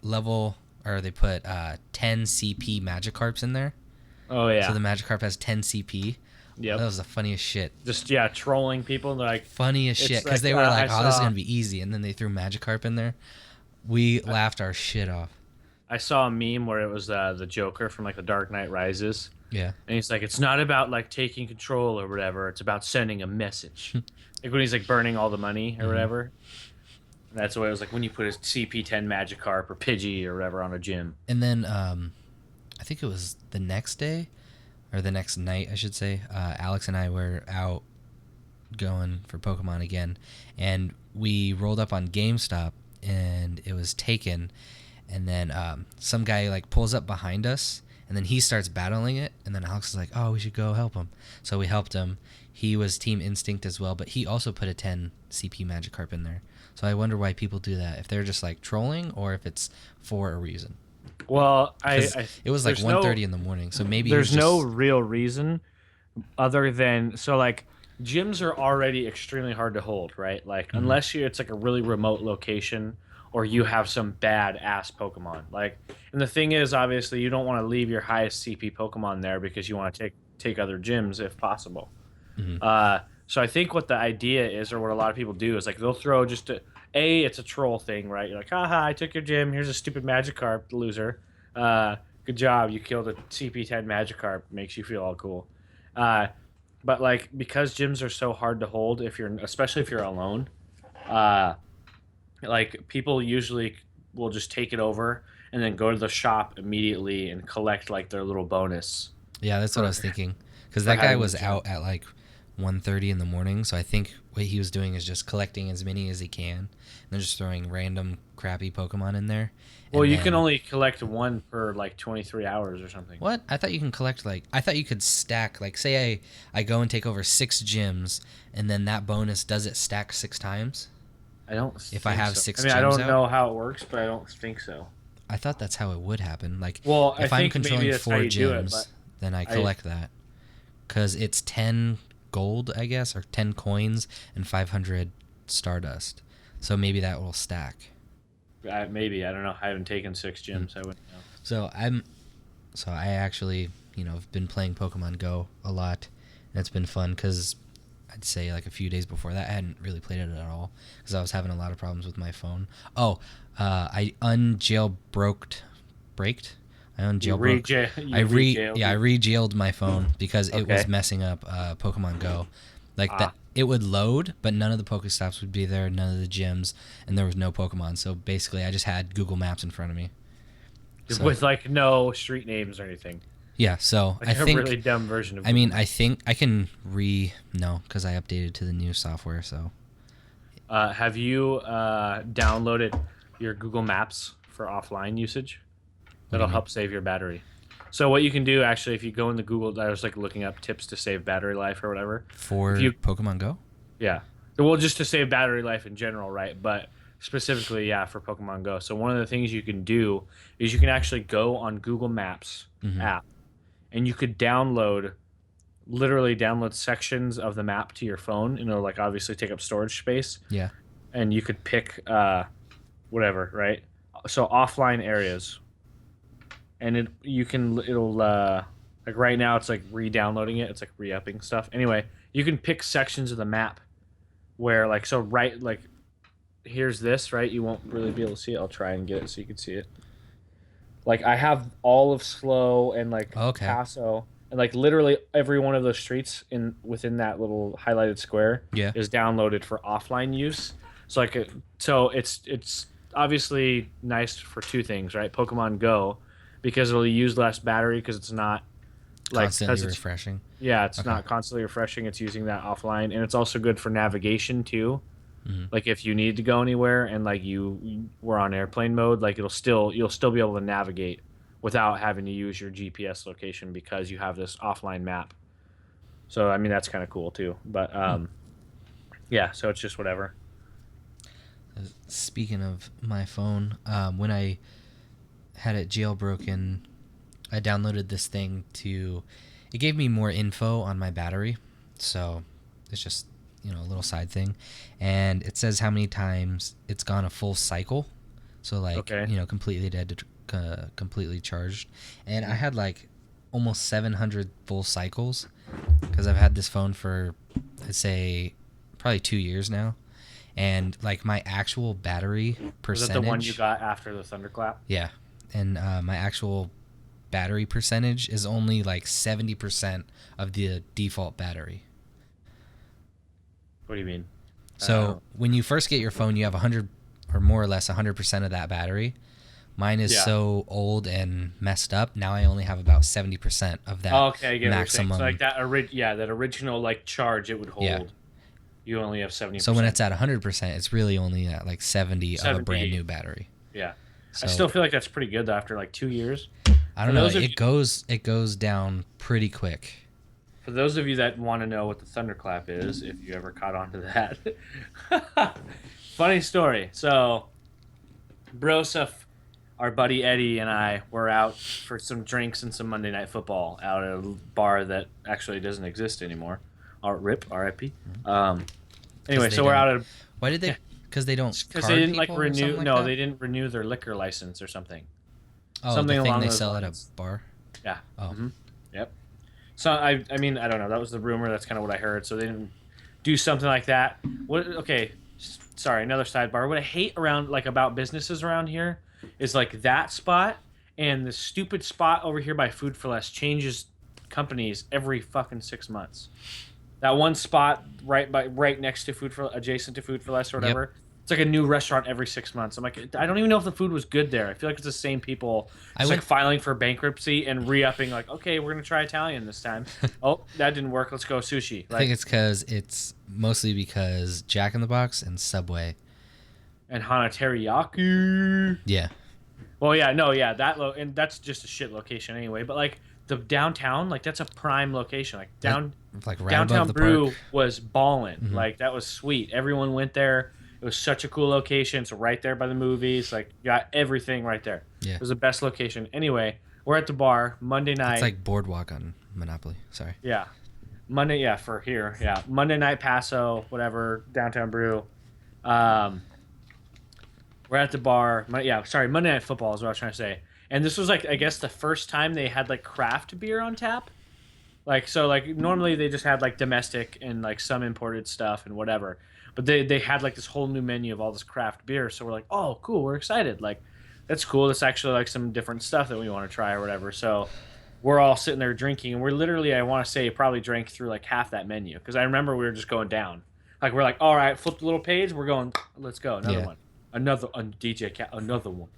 they put 10 CP Magikarps in there. Oh So yeah. the Magikarp has 10 CP. That Yep. was the funniest shit. Just yeah, trolling people. They're like, Funniest shit, it's because like they were like, I "Oh, this is saw gonna be easy," and then they threw Magikarp in there. We laughed our shit off. I saw a meme where it was the Joker from like The Dark Knight Rises, Yeah. and he's like, it's not about like taking control or whatever. It's about sending a message. Like when he's like burning all the money or Hmm. whatever. And that's the way it was like when you put a CP10 Magikarp or Pidgey or whatever on a gym. And then I think it was the next day or the next night, I should say. Alex and I were out going for Pokemon again, and we rolled up on GameStop, and it was taken. And then some guy like pulls up behind us, and then he starts battling it. And then Alex is like, "Oh, we should go help him." So we helped him. He was Team Instinct as well, but he also put a 10 CP Magikarp in there. So I wonder why people do that. If they're just like trolling, or if it's for a reason. Well, 'Cause it was like there's 1:30 in the morning, so maybe he was there's no just real reason other than so like gyms are already extremely hard to hold, right? Like Mhm. unless it's like a really remote location or you have some bad ass Pokemon. Like, and the thing is, obviously, you don't want to leave your highest CP Pokemon there because you want to take other gyms if possible. Mhm. So I think what the idea is, or what a lot of people do, is like they'll throw just it's a troll thing, right? You're like, haha, I took your gym. Here's a stupid Magikarp, loser. Good job, you killed a CP10 Magikarp. Makes you feel all cool. Uh, but like because gyms are so hard to hold, if you're especially if you're alone, uh, like people usually will just take it over and then go to the shop immediately and collect like their little bonus Yeah, that's what I for was thinking. Because for that guy having the was gym. out at like 1:30 in the morning, so I think what he was doing is just collecting as many as he can, and then just throwing random crappy Pokemon in there. Well, And you can then only collect one per like 23 hours or something. what? I thought you can collect like I thought you could stack like say I go and take over 6 gyms, and then that bonus does it stack 6 times I don't if I think have so. I six mean, I gyms don't out. know how it works, but I don't think so. I thought that's how it would happen. Like Well, I if I'm think maybe controlling that's how four you do it, but gyms, then I I collect that because it's 10 gold, I guess, or 10 coins and 500 stardust. So maybe that will stack. maybe I don't know. I haven't taken 6 gyms. I wouldn't know. So I actually have been playing Pokemon Go a lot, and it's been fun because I'd say like a few days before that I hadn't really played it at all because I was having a lot of problems with my phone. Oh, I unjailbroked, braked. I unjailbroke. You rejailed I it. rejailed my phone because it was Okay. messing up Pokemon Go. Like that, Ah, it would load, but none of the Pokestops would be there, none of the gyms, and there was no Pokemon. So basically, I just had Google Maps in front of me. So with like no street names or anything. yeah, so I Like a think really dumb version of I Google mean I Maps. think I can no because I updated to the new software. So Have you downloaded your Google Maps for offline usage? what do That'll you mean help save your battery. So what you can do actually, if you go in the Google, I was like looking up tips to save battery life or whatever. If for you, Pokemon Go? yeah, well, just to save battery life in general, right? But specifically, yeah, for Pokemon Go. So one of the things you can do is you can actually go on Google Maps Mm-hmm. app and you could literally download sections of the map to your phone, and it'll like obviously take up storage space, Yeah. and you could pick whatever, right? So offline areas, and it'll like right now it's like re-downloading it, it's like re-upping stuff. Anyway, you can pick sections of the map where like so right like here's this, right? You won't really be able to see it. I'll try and get it so you can see it. Like I have all of Slow and like Okay. Paso and like literally every one of those streets in within that little highlighted square Yeah. is downloaded for offline use. So like so it's obviously nice for two things, right? Pokemon Go because it'll use less battery because it's not like Constantly because it's refreshing. yeah, it's Okay. not constantly refreshing. It's using that offline and it's also good for navigation too. Mm-hmm. Like if you need to go anywhere and like you were on airplane mode, like you'll still be able to navigate without having to use your GPS location because you have this offline map. So I mean that's kind of cool too. But Hmm. yeah, so it's just whatever. Speaking of my phone, when I had it jailbroken, I downloaded this thing to. It gave me more info on my battery, so it's just a little side thing, and it says how many times it's gone a full cycle, so like Okay. completely dead to completely charged, and I had like almost 700 full cycles because I've had this phone for I'd say probably 2 years now, and like my actual battery Was that the one you percentage, got after the thunderclap? yeah, and my actual battery percentage is only like 70% of the default battery. What do you mean? So Uh, when you first get your phone, you have 100 or more or less 100% of that battery. Mine is Yeah. so old and messed up. Now I only have about 70% of that Oh, okay, I get what you're saying. So like maximum. that original like charge it would Yeah. hold. You only have So when 70%. it's at 100%, it's really only at like 70 of a brand 70. new battery. Yeah. I So still feel like that's pretty good though, after like 2 years. I For don't know. those of you It goes down pretty quick. for those of you that want to know what the thunderclap is, if you ever caught on to that. Funny story. So Broseph, our buddy Eddie and I were out for some drinks and some Monday Night Football out at a bar that actually doesn't exist anymore. RIP, RIP. Um, Because anyway, they so we're don't. out at Why did they? yeah, Because they don't because they card didn't like people or renew. something like No, that. they didn't renew their liquor license or something. Oh, the Something thing along they those sell at a lines. bar. Yeah. Oh, Yep. So I mean I don't know. That was the rumor. That's kind of what I heard. So they didn't do something like that. What? Okay. Sorry. Another sidebar. What I hate around like about businesses around here is like that spot and the stupid spot over here by Food for Less changes companies every fucking 6 months. That one spot right next to Food for adjacent to Food for Less or yep. whatever. It's like a new restaurant every 6 months. I'm like, I don't even know if the food was good there. I feel like it's the same people I just like went. filing for bankruptcy and re-upping. Like, okay, we're gonna try Italian this time. Oh, that didn't work. Let's go sushi. I think Like, it's because it's mostly because Jack in the Box and Subway. and Hana teriyaki. Yeah. Well, yeah, no, yeah, and that's just a shit location anyway. But like the downtown, like that's a prime location. Like That, like right above downtown the Brew park. was ballin'. Hmm. Like that was sweet. Everyone went there. It was such a cool location. It's right there by the movies. Like got everything right there. Yeah. It was the best location. Anyway, we're at the bar Monday It's night. like Boardwalk on Monopoly. Sorry. Yeah, Monday. Yeah, for here. Yeah, Monday night Paso, whatever downtown Brew. Um, we're at the bar. Yeah, sorry, Monday Night Football is what I was trying to say. And this was like I guess the first time they had like craft beer on tap. Like so, like normally they just had like domestic and like some imported stuff and whatever. But they had like this whole new menu of all this craft beer. So we're like, oh, cool, we're excited. Like, that's cool. That's actually like some different stuff that we want to try or whatever. So we're all sitting there drinking, and we're literally, I want to say, probably drank through like half that menu because I remember we were just going down. Like we're like, all right, flip the little page. We're going. Let's go. Another Yeah. one. Another DJ cat. Another one.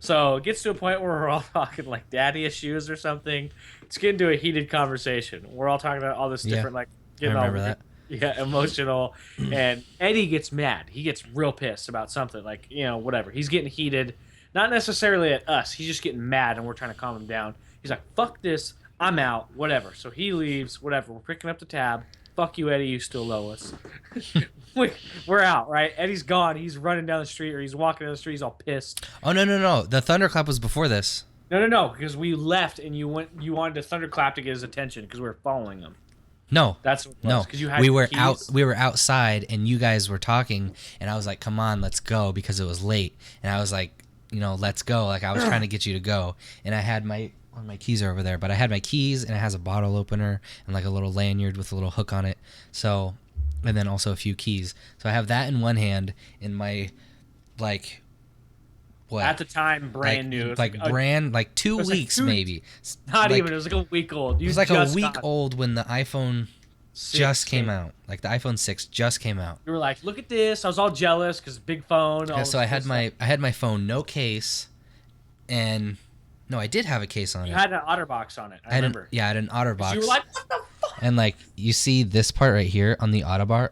So it gets to a point where we're all talking like daddy issues or something. It's getting to a heated conversation. We're all talking about all this Yeah. different like I getting all remember that. yeah emotional, and Eddie gets mad. He gets real pissed about something like whatever. He's getting heated, not necessarily at us. He's just getting mad, and we're trying to calm him down. He's like, "Fuck this, I'm out." Whatever. So he leaves. Whatever. We're picking up the tab. Fuck you, Eddie. You still owe us. We're out, right? Eddie's gone. He's running down the street, or he's walking down the street. He's all pissed. Oh no! The thunderclap was before this. No, because we left, and you wanted to thunderclap to get his attention because we were following him. No. That's what it was. No, Because you had we your were keys. out. We were outside, and you guys were talking, and I was like, "Come on, let's go," because it was late, and I was like, "Let's go." Like I was trying to get you to go, and I had my keys are over there, but I had my keys, and it has a bottle opener and like a little lanyard with a little hook on it. So, and then also a few keys. So I have that in one hand, in my like. What? At the time, brand new. It was Like brand, like 2 was like weeks 2 maybe. Not like- even. It was like a week old. It was like a week old when the iPhone just came out. Like the iPhone 6 just came out. You were like, "Look at this!" I was all jealous because big phone. Yeah, so I had my phone, no case, and no, I did have a case on You it. had an OtterBox on it. I remember. I had an OtterBox. You were like, "What the fuck?" And like you see this part right here on the OtterBox,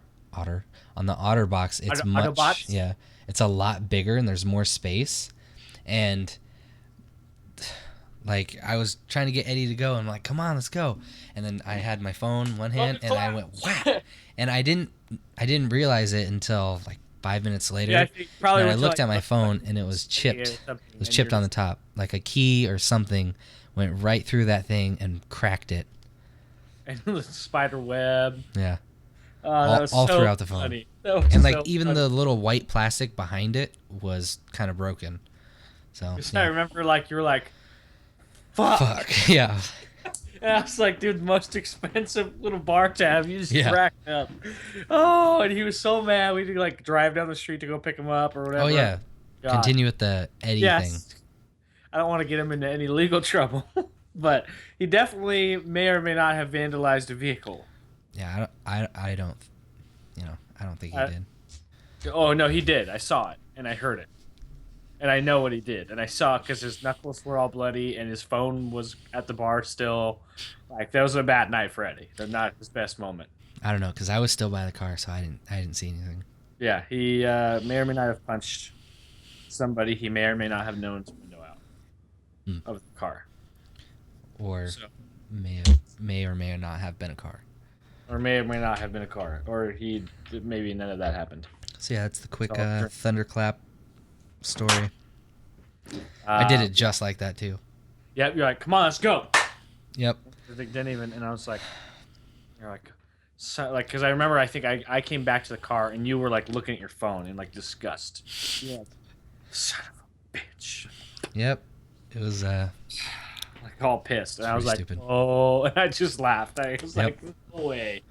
it's much Otterbots? yeah, it's a lot bigger and there's more space, and like I was trying to get Eddie to go and I'm like, come on, let's go, and then I had my phone in one hand and I went whack, and I didn't realize it until like 5 minutes later. Yeah, I think probably and I went to, looked like, at my phone and it was chipped. or something, It was and chipped you're on the top, like a key or something went right through that thing and cracked it. And the spider web. Yeah. That was all so throughout the phone. funny. That was And like so even funny. the little white plastic behind it was kind of broken. So I remember like you were like, "Fuck." fuck. Yeah. And I was like, "Dude, most expensive little bar tab. You just Yeah. racked up." Oh, and he was so mad. We had to like drive down the street to go pick him up or whatever. Oh yeah. God. Continue with the Eddie thing. Yes. I don't want to get him into any legal trouble, but he definitely may or may not have vandalized a vehicle. Yeah, I don't I don't think he I- did. Oh no, he did. I saw it and I heard it. and I know what he did, and I saw because his knuckles were all bloody, and his phone was at the bar still. Like that was a bad night for Eddie. They're not his best moment. I don't know because I was still by the car, so I didn't see anything. Yeah, he may or may not have punched somebody. He may or may not have known his window out Hmm. of the car. Or So, may or may not have been a car. or may or may not have been a car, or he maybe none of that happened. So yeah, that's the quick So, thunderclap story. I did it just like that too. Yep, you're like, come on, let's go. Yep. They didn't even, and I was like, you're like, so, like, because I remember, I think I came back to the car and you were like looking at your phone in like disgust. Yeah, son of a bitch. Yep. It was Like all pissed, and I was like, stupid. oh, and I just laughed. I was like, no way,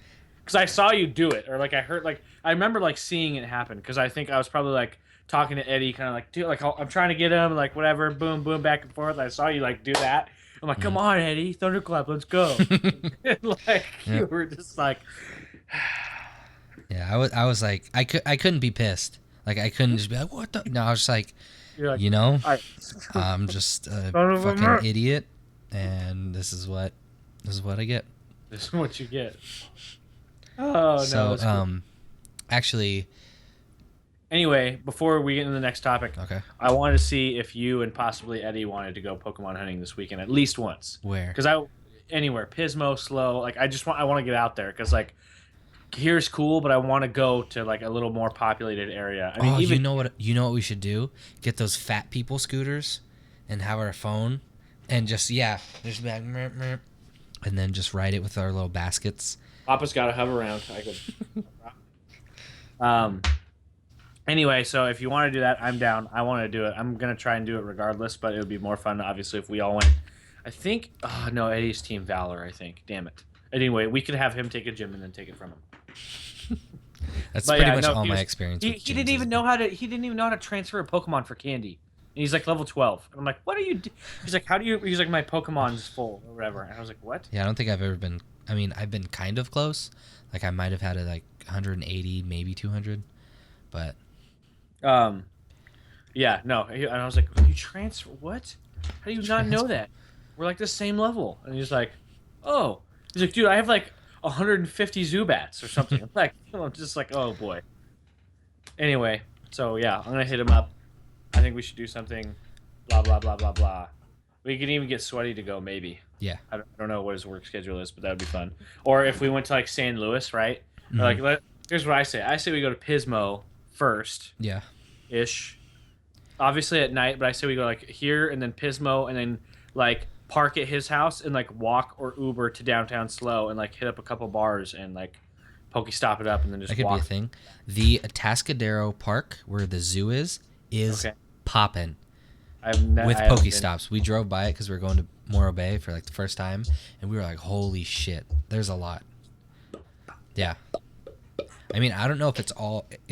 because I saw you do it, or like I heard, like I remember like seeing it happen, because I think I was probably like talking to Eddie, kind of like, dude, like I'm trying to get him, like whatever, boom, boom, back and forth. I saw you like do that. I'm like, come on, Eddie, thunderclap, let's go. And, like you were just like, yeah, I was like I couldn't be pissed. Like I couldn't just be like what the no, I was just like you're like, all right. I'm just a Son of a fucking mer- idiot and this is what I get. This is what you get. Oh So no. Cool. actually Anyway, before we get into the next topic, okay. I wanted to see if you and possibly Eddie wanted to go Pokemon hunting this weekend at least once. Where? Because anywhere, Pismo, Slow, like I want to get out there because like here's cool, but I want to go to like a little more populated area. I mean, even you know what we should do? Get those fat people scooters and have our phone and just be like merp, merp, and then just ride it with our little baskets. Papa's got a hover around. I could. Anyway, so if you want to do that, I'm down. I want to do it. I'm gonna try and do it regardless, but it would be more fun, obviously, if we all went. I think. Oh no, Eddie's Team Valor. I think. Damn it. Anyway, we could have him take a gym and then take it from him. That's But pretty yeah, much no, all he my was- experience. He, with he didn't gyms even is- know how to. He didn't even know how to transfer a Pokemon for Candy. And he's like level 12. And I'm like, what are you? He's like, how do you? He's like, my Pokemon's full or whatever. And I was like, what? Yeah, I don't think I've ever been. I mean, I've been kind of close. Like I might have had it like 180, maybe 200, but Yeah, no. And I was like, you transfer what? How do you not know that? We're like the same level. And he's like, oh. He's like, dude, I have like 150 Zubats or something. I'm just like, oh boy. Anyway, so yeah, I'm gonna hit him up. I think we should do something. Blah blah blah blah blah. We can even get Sweaty to go, maybe. yeah. I don't know what his work schedule is, but that would be fun. Or if we went to like San Luis, right? Mhm. Or like, here's what I say. I say we go to Pismo first, Yeah. ish. Obviously at night, but I say we go like here and then Pismo and then like park at his house and like walk or Uber to downtown Slow and like hit up a couple bars and like Pokestop it up and then just That could walk. be a thing. The Atascadero Park, where the zoo is Okay. poppin' with I haven't been. Pokestops. We drove by it because we were going to Morro Bay for like the first time, and we were like, "Holy shit!" There's a lot. Yeah. I mean, I don't know if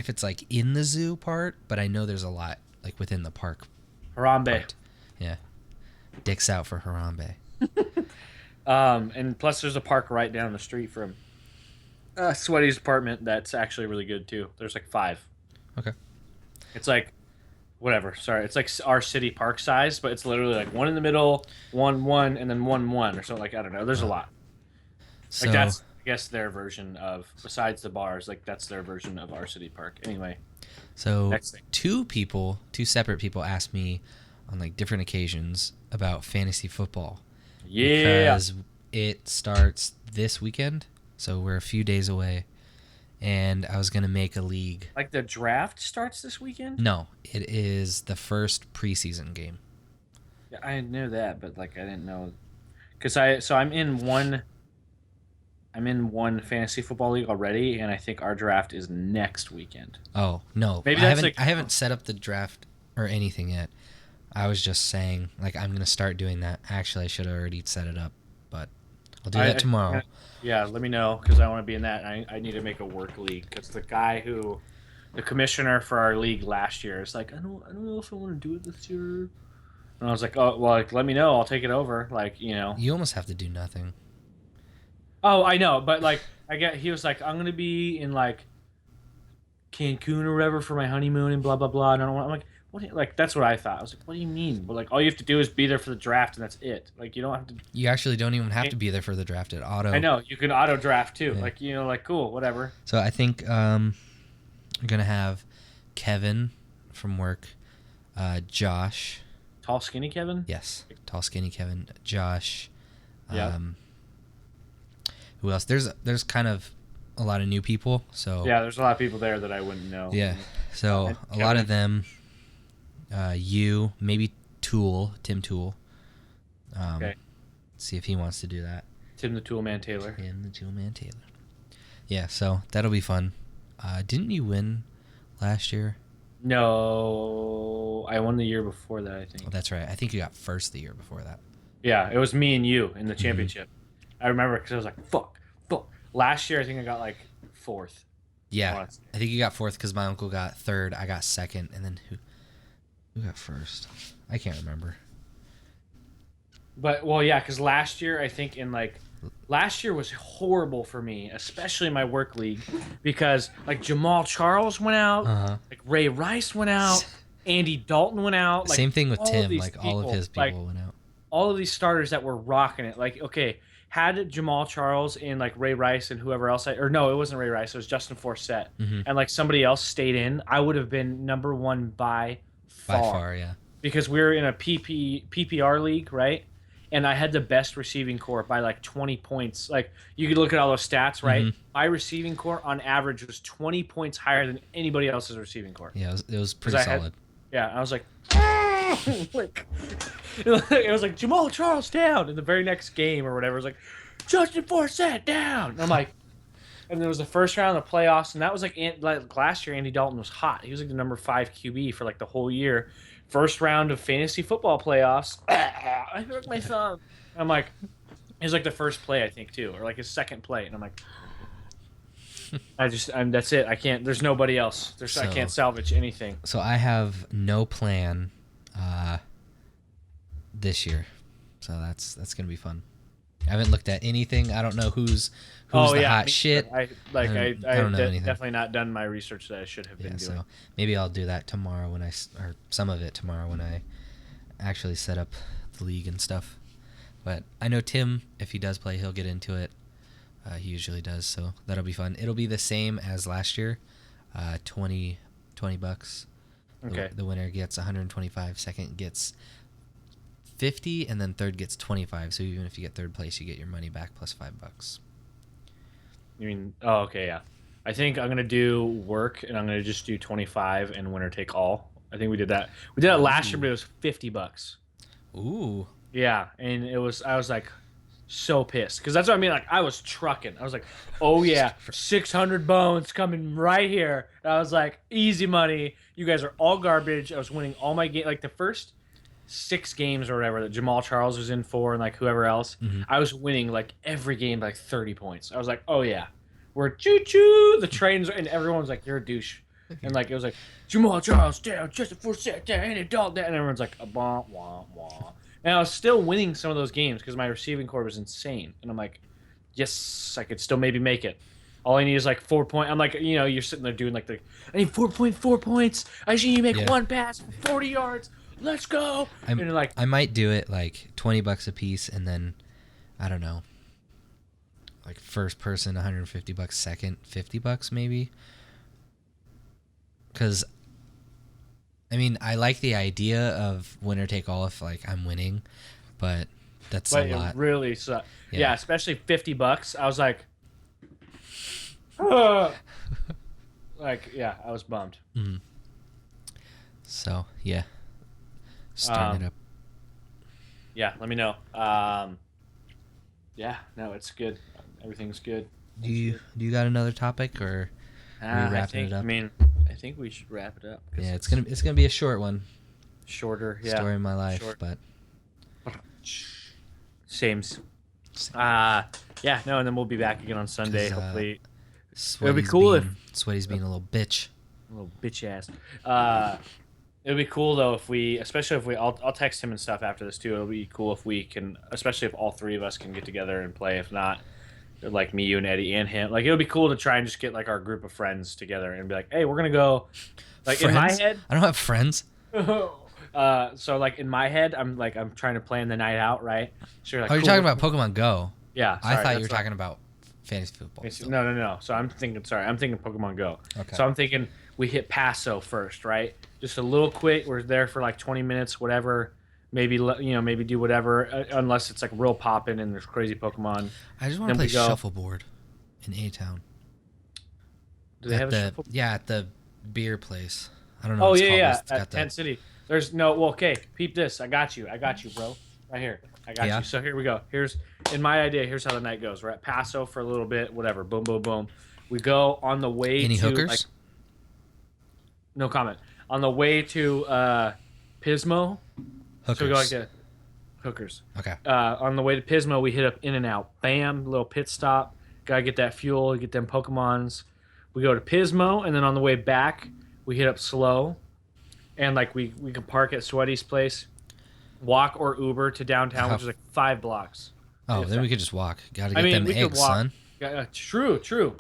it's like in the zoo part, but I know there's a lot like within the park. Harambe. part. Yeah. Dicks out for Harambe. And plus there's a park right down the street from Sweaty's apartment that's actually really good too. There's like 5. Okay. It's like whatever. Sorry, it's like our city park size, but it's literally like one in the middle, one, and then one or something. Like I don't know. There's a lot. So Like that's I guess their version of besides the bars. Like that's their version of our city park. Anyway, So next thing. two separate people asked me on like different occasions about fantasy football. Yeah. Because it starts this weekend, so we're a few days away, and I was gonna make a league. Like the draft starts this weekend. No, it is the first preseason game. Yeah, I knew that, but like I didn't know because I'm in one. I'm in one fantasy football league already, and I think our draft is next weekend. Oh no, Maybe I that's haven't like- I haven't set up the draft or anything yet. I was just saying like I'm gonna start doing that. Actually, I should have already set it up, but I'll do that tomorrow. Yeah, let me know because I want to be in that. I need to make a work league because the commissioner for our league last year is like, I don't know if I want to do it this year. And I was like, oh well, like let me know, I'll take it over. Like You almost have to do nothing. Oh, I know, but like he was like, I'm gonna be in like Cancun or whatever for my honeymoon and blah blah blah. And I'm like, what? Like that's what I thought. I was like, what do you mean? But like all you have to do is be there for the draft, and that's it. Like you don't have to. You actually don't even have to be there for the draft. It I auto. know you can auto draft too. Yeah. Like like cool, whatever. So I think I'm gonna have Kevin from work, Josh. Tall, skinny Kevin. Yes, tall, skinny Kevin, Josh. Yeah. Who else? There's kind of a lot of new people. So Yeah, there's a lot of people there that I wouldn't know. yeah. So a lot of them. You maybe Tim Tool. Okay. See if he wants to do that. Tim the Tool Man Taylor. Tim the Tool Man Taylor. Yeah, so that'll be fun. Didn't you win last year? No, I won the year before that. I think. Oh, that's right. I think you got first the year before that. Yeah, it was me and you in the championship. I remember because I was like, fuck. Last year, I think I got like fourth. Yeah, Honestly. I think you got fourth because my uncle got third. I got second, and then who got first? I can't remember. But well, yeah, because last year I think last year was horrible for me, especially in my work league, because like Jamal Charles went out, like Ray Rice went out, Andy Dalton went out. Like, same thing with Tim. Like Like all of his people went out. All of these starters that were rocking it. Like okay, had Jamal Charles and like Ray Rice and whoever else or no, it wasn't Ray Rice, it was Justin Forsett, and like somebody else stayed in, I would have been number one by far. By far, yeah. Because we were in a PPR league, right? And I had the best receiving core by like 20 points. Like you could look at all those stats, right? My receiving core on average was 20 points higher than anybody else's receiving core. Yeah, it was pretty solid. I was like, like it was like Jamal Charles down in the very next game or whatever. It was like Justin Forsett down. And I'm like, and there was the first round of the playoffs, and that was like last year. Andy Dalton was hot. He was like the number 5 QB for like the whole year. First round of fantasy football playoffs. I broke my thumb. I'm like, it was like the first play I think too, or like his second play, and I'm like, that's it. I can't. There's nobody else. I can't salvage anything. So I have no plan this year, so that's gonna be fun. I haven't looked at anything. I don't know who's the hot shit. I don't know anything. Definitely not done my research that I should have been doing. So maybe I'll do that tomorrow or some of it tomorrow when I actually set up the league and stuff. But I know Tim, if he does play, he'll get into it. He usually does, so that'll be fun. It'll be the same as last year, $20. Okay. The winner gets 125. Second gets 50, and then third gets 25. So even if you get third place, you get your money back plus $5. You mean? Oh, okay, yeah. I think I'm gonna do work, and I'm gonna just do 25 and winner take all. I think we did that. We did that last year, but it was $50. Ooh. Yeah, and I was like so pissed because that's what I mean. Like I was trucking. I was like, oh yeah, 600 bones coming right here. And I was like, easy money. You guys are all garbage. I was winning all my game. Like the first 6 games or whatever that Jamal Charles was in for, and like whoever else, I was winning like every game by like 30 points. I was like, oh yeah, we're choo choo. The trains, and everyone was like, you're a douche. And like it was like Jamal Charles down, Justin Forsett down, Andy Dalton down, and everyone's like, wah wah wah. And I was still winning some of those games because my receiving core was insane. And I'm like, yes, I could still maybe make it. All I need is like 4 points. I'm like, you're sitting there doing like I need 4.4 points. I see you make one pass for 40 yards. Let's go. And like, I might do it like $20 a piece, and then I don't know, like first person $150, second $50 maybe. Because I mean, I like the idea of winner take all if like I'm winning, but that's a lot. It really sucks. Yeah, especially $50. I was like, like I was bummed. Mm-hmm. So yeah, starting it up. Yeah, let me know. Yeah, no, it's good. Everything's good. Do you got another topic, or are we wrapping it up? I mean, I think we should wrap it up. Yeah, it's gonna be a short one. Shorter, yeah. Story of my life, but sames. Yeah, no, and then we'll be back again on Sunday. Hopefully, it'll be cool if Sweaty's being a little bitch. A little bitch ass. It'll be cool though if especially if I'll text him and stuff after this too. It'll be cool if we can, especially if all 3 of us can get together and play. If not, like me, you, and Eddie, and him. Like it would be cool to try and just get like our group of friends together and be like, hey, we're gonna go. Like friends? in my head, I don't have friends. So like in my head, I'm trying to plan the night out, right? So you're Oh, like, you're cool. talking about Pokemon Go. Yeah, I sorry, thought you were that's what. talking about fantasy football still. No, no, no. So I'm thinking, sorry, I'm thinking Pokemon Go. Okay. So I'm thinking we hit Paso first, right? Just a little quick. We're there for like 20 minutes, whatever. Maybe maybe do whatever, unless it's like real popping and there's crazy Pokemon. I just want to Then play we go. shuffleboard in A Town. Do they have a shuffle? At the beer place. I don't know what Oh it's yeah, called, but yeah. it's got At the Tent City, there's no. Well, okay. Peep this. I got you, bro. Right here. I got yeah. you. So here we go. Here's in my idea. Here's how the night goes. We're at Paso for a little bit. Whatever. Boom, boom, boom. We go on the way Any to like hookers? no comment on the way to Pismo. So we go like Hookers. the hookers. Okay. On the way to Pismo, we hit up In and Out. Bam, little pit stop. Gotta get that fuel. Get them Pokemons. We go to Pismo, and then on the way back, we hit up Slow, and like we can park at Sweaty's place, walk or Uber to downtown, How, which is like 5 blocks. oh, If then that- we could just walk. Got to I get mean, them we could eggs, walk. son. Yeah, true, true.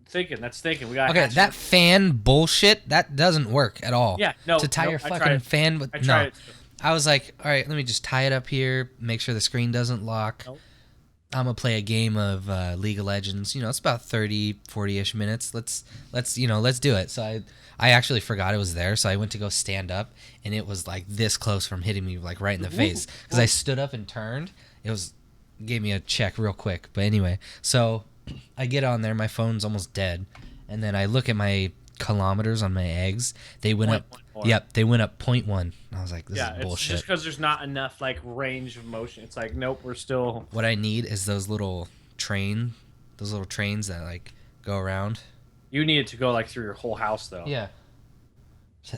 Thinking, that's thinking. We got Okay, that fan bullshit that doesn't work at all. Yeah, no, to tie no, your I tried fucking it. fan with I no. tried it. I was like, all right, let me just tie it up here, make sure the screen doesn't lock. Nope. I'm gonna play a game of League of Legends. It's about 30, 40-ish minutes. Let's do it. So I actually forgot it was there, so I went to go stand up, and it was like this close from hitting me like right in the face because I stood up and turned. Gave me a check real quick. But anyway, so I get on there, my phone's almost dead, and then I look at my kilometers on my eggs. They went up. 0.1 more. Yep, they went up 0.1. I was like, this Yeah, is it's bullshit. just because there's not enough like range of motion. It's like, nope, we're still. What I need is those little trains that like go around. You need it to go like through your whole house though. Yeah.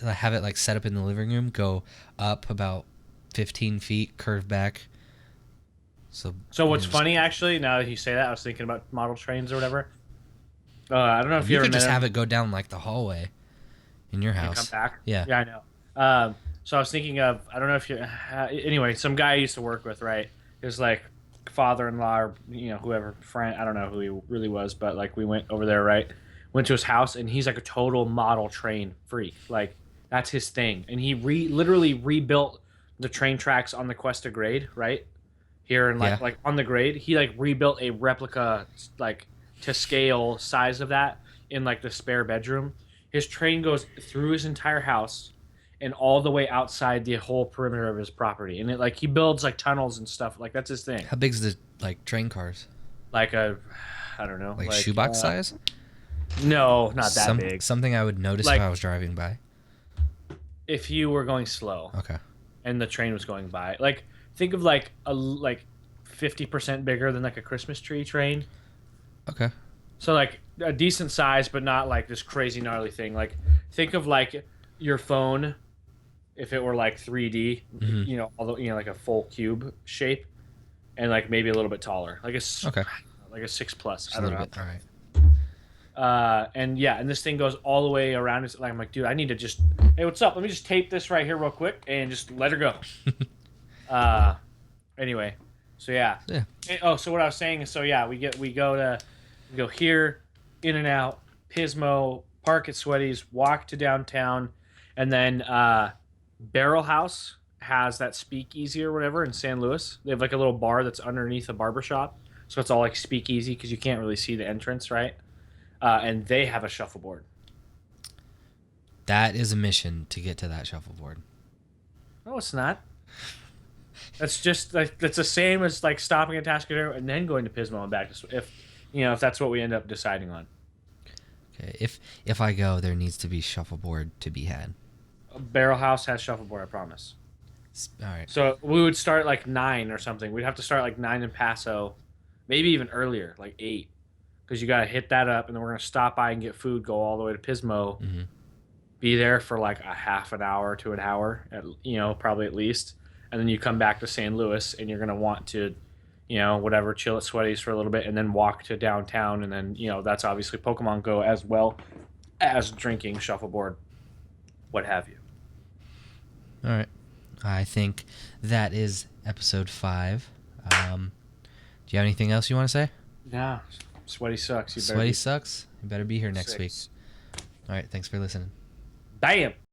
I have it like set up in the living room, go up about 15 feet, curve back. So what's funny actually, now that you say that, I was thinking about model trains or whatever. I don't know if you You ever could met just them have it go down like the hallway in your and house. come back. Yeah. Yeah, I know. So I was thinking of, I don't know if you anyway, some guy I used to work with, right? His like father-in-law or whoever friend, I don't know who he really was, but like we went over there, right? Went to his house and he's like a total model train freak. Like that's his thing. And he literally rebuilt the train tracks on the Cuesta grade, right? Here and Yeah. like on the grade, he like rebuilt a replica like to scale size of that in like the spare bedroom. His train goes through his entire house and all the way outside the whole perimeter of his property. And it like he builds like tunnels and stuff. Like that's his thing. How big's the like train cars? Like a I don't know. Like shoebox size? No, not that big. Something I would notice Like- if I was driving by. If you were going slow Okay. and the train was going by. Like think of like a like 50% bigger than like a Christmas tree train. Okay. So like a decent size, but not like this crazy gnarly thing. Like think of like your phone, if it were like 3D, Mhm. although like a full cube shape, and like maybe a little bit taller, like Okay. like a 6 plus. Just I a don't little know. bit. All right. And yeah, and this thing goes all the way around. It's like I'm like, dude, I need to just hey, what's up? Let me just tape this right here real quick and just let her go. Anyway, so yeah. Yeah. Oh, so what I was saying is, so yeah, we go here, In and Out, Pismo, park at Sweaty's, walk to downtown, and then Barrel House has that speakeasy or whatever in San Luis. They have like a little bar that's underneath a barber shop, so it's all like speakeasy because you can't really see the entrance, right? And they have a shuffleboard. That is a mission to get to that shuffleboard. No, it's not. That's just like that's the same as like stopping at Tascadero and then going to Pismo and back to if that's what we end up deciding on. Okay. If I go, there needs to be shuffleboard to be had. Barrel House has shuffleboard, I promise. All right. So we would start like 9 or something. We'd have to start like 9 in Paso, maybe even earlier, like 8, because you got to hit that up, and then we're gonna stop by and get food, go all the way to Pismo, Mm-hmm. be there for like a half an hour to an hour, probably at least, and then you come back to San Luis, and you're gonna want to, whatever, chill at Sweaty's for a little bit, and then walk to downtown, and then that's obviously Pokemon Go as well as drinking, shuffleboard, what have you. All right. I think that is episode 5. Do you have anything else you want to say? Yeah, Sweaty sucks. You better Sweaty be sucks. You better be here next 6. week. All right. Thanks for listening. Damn.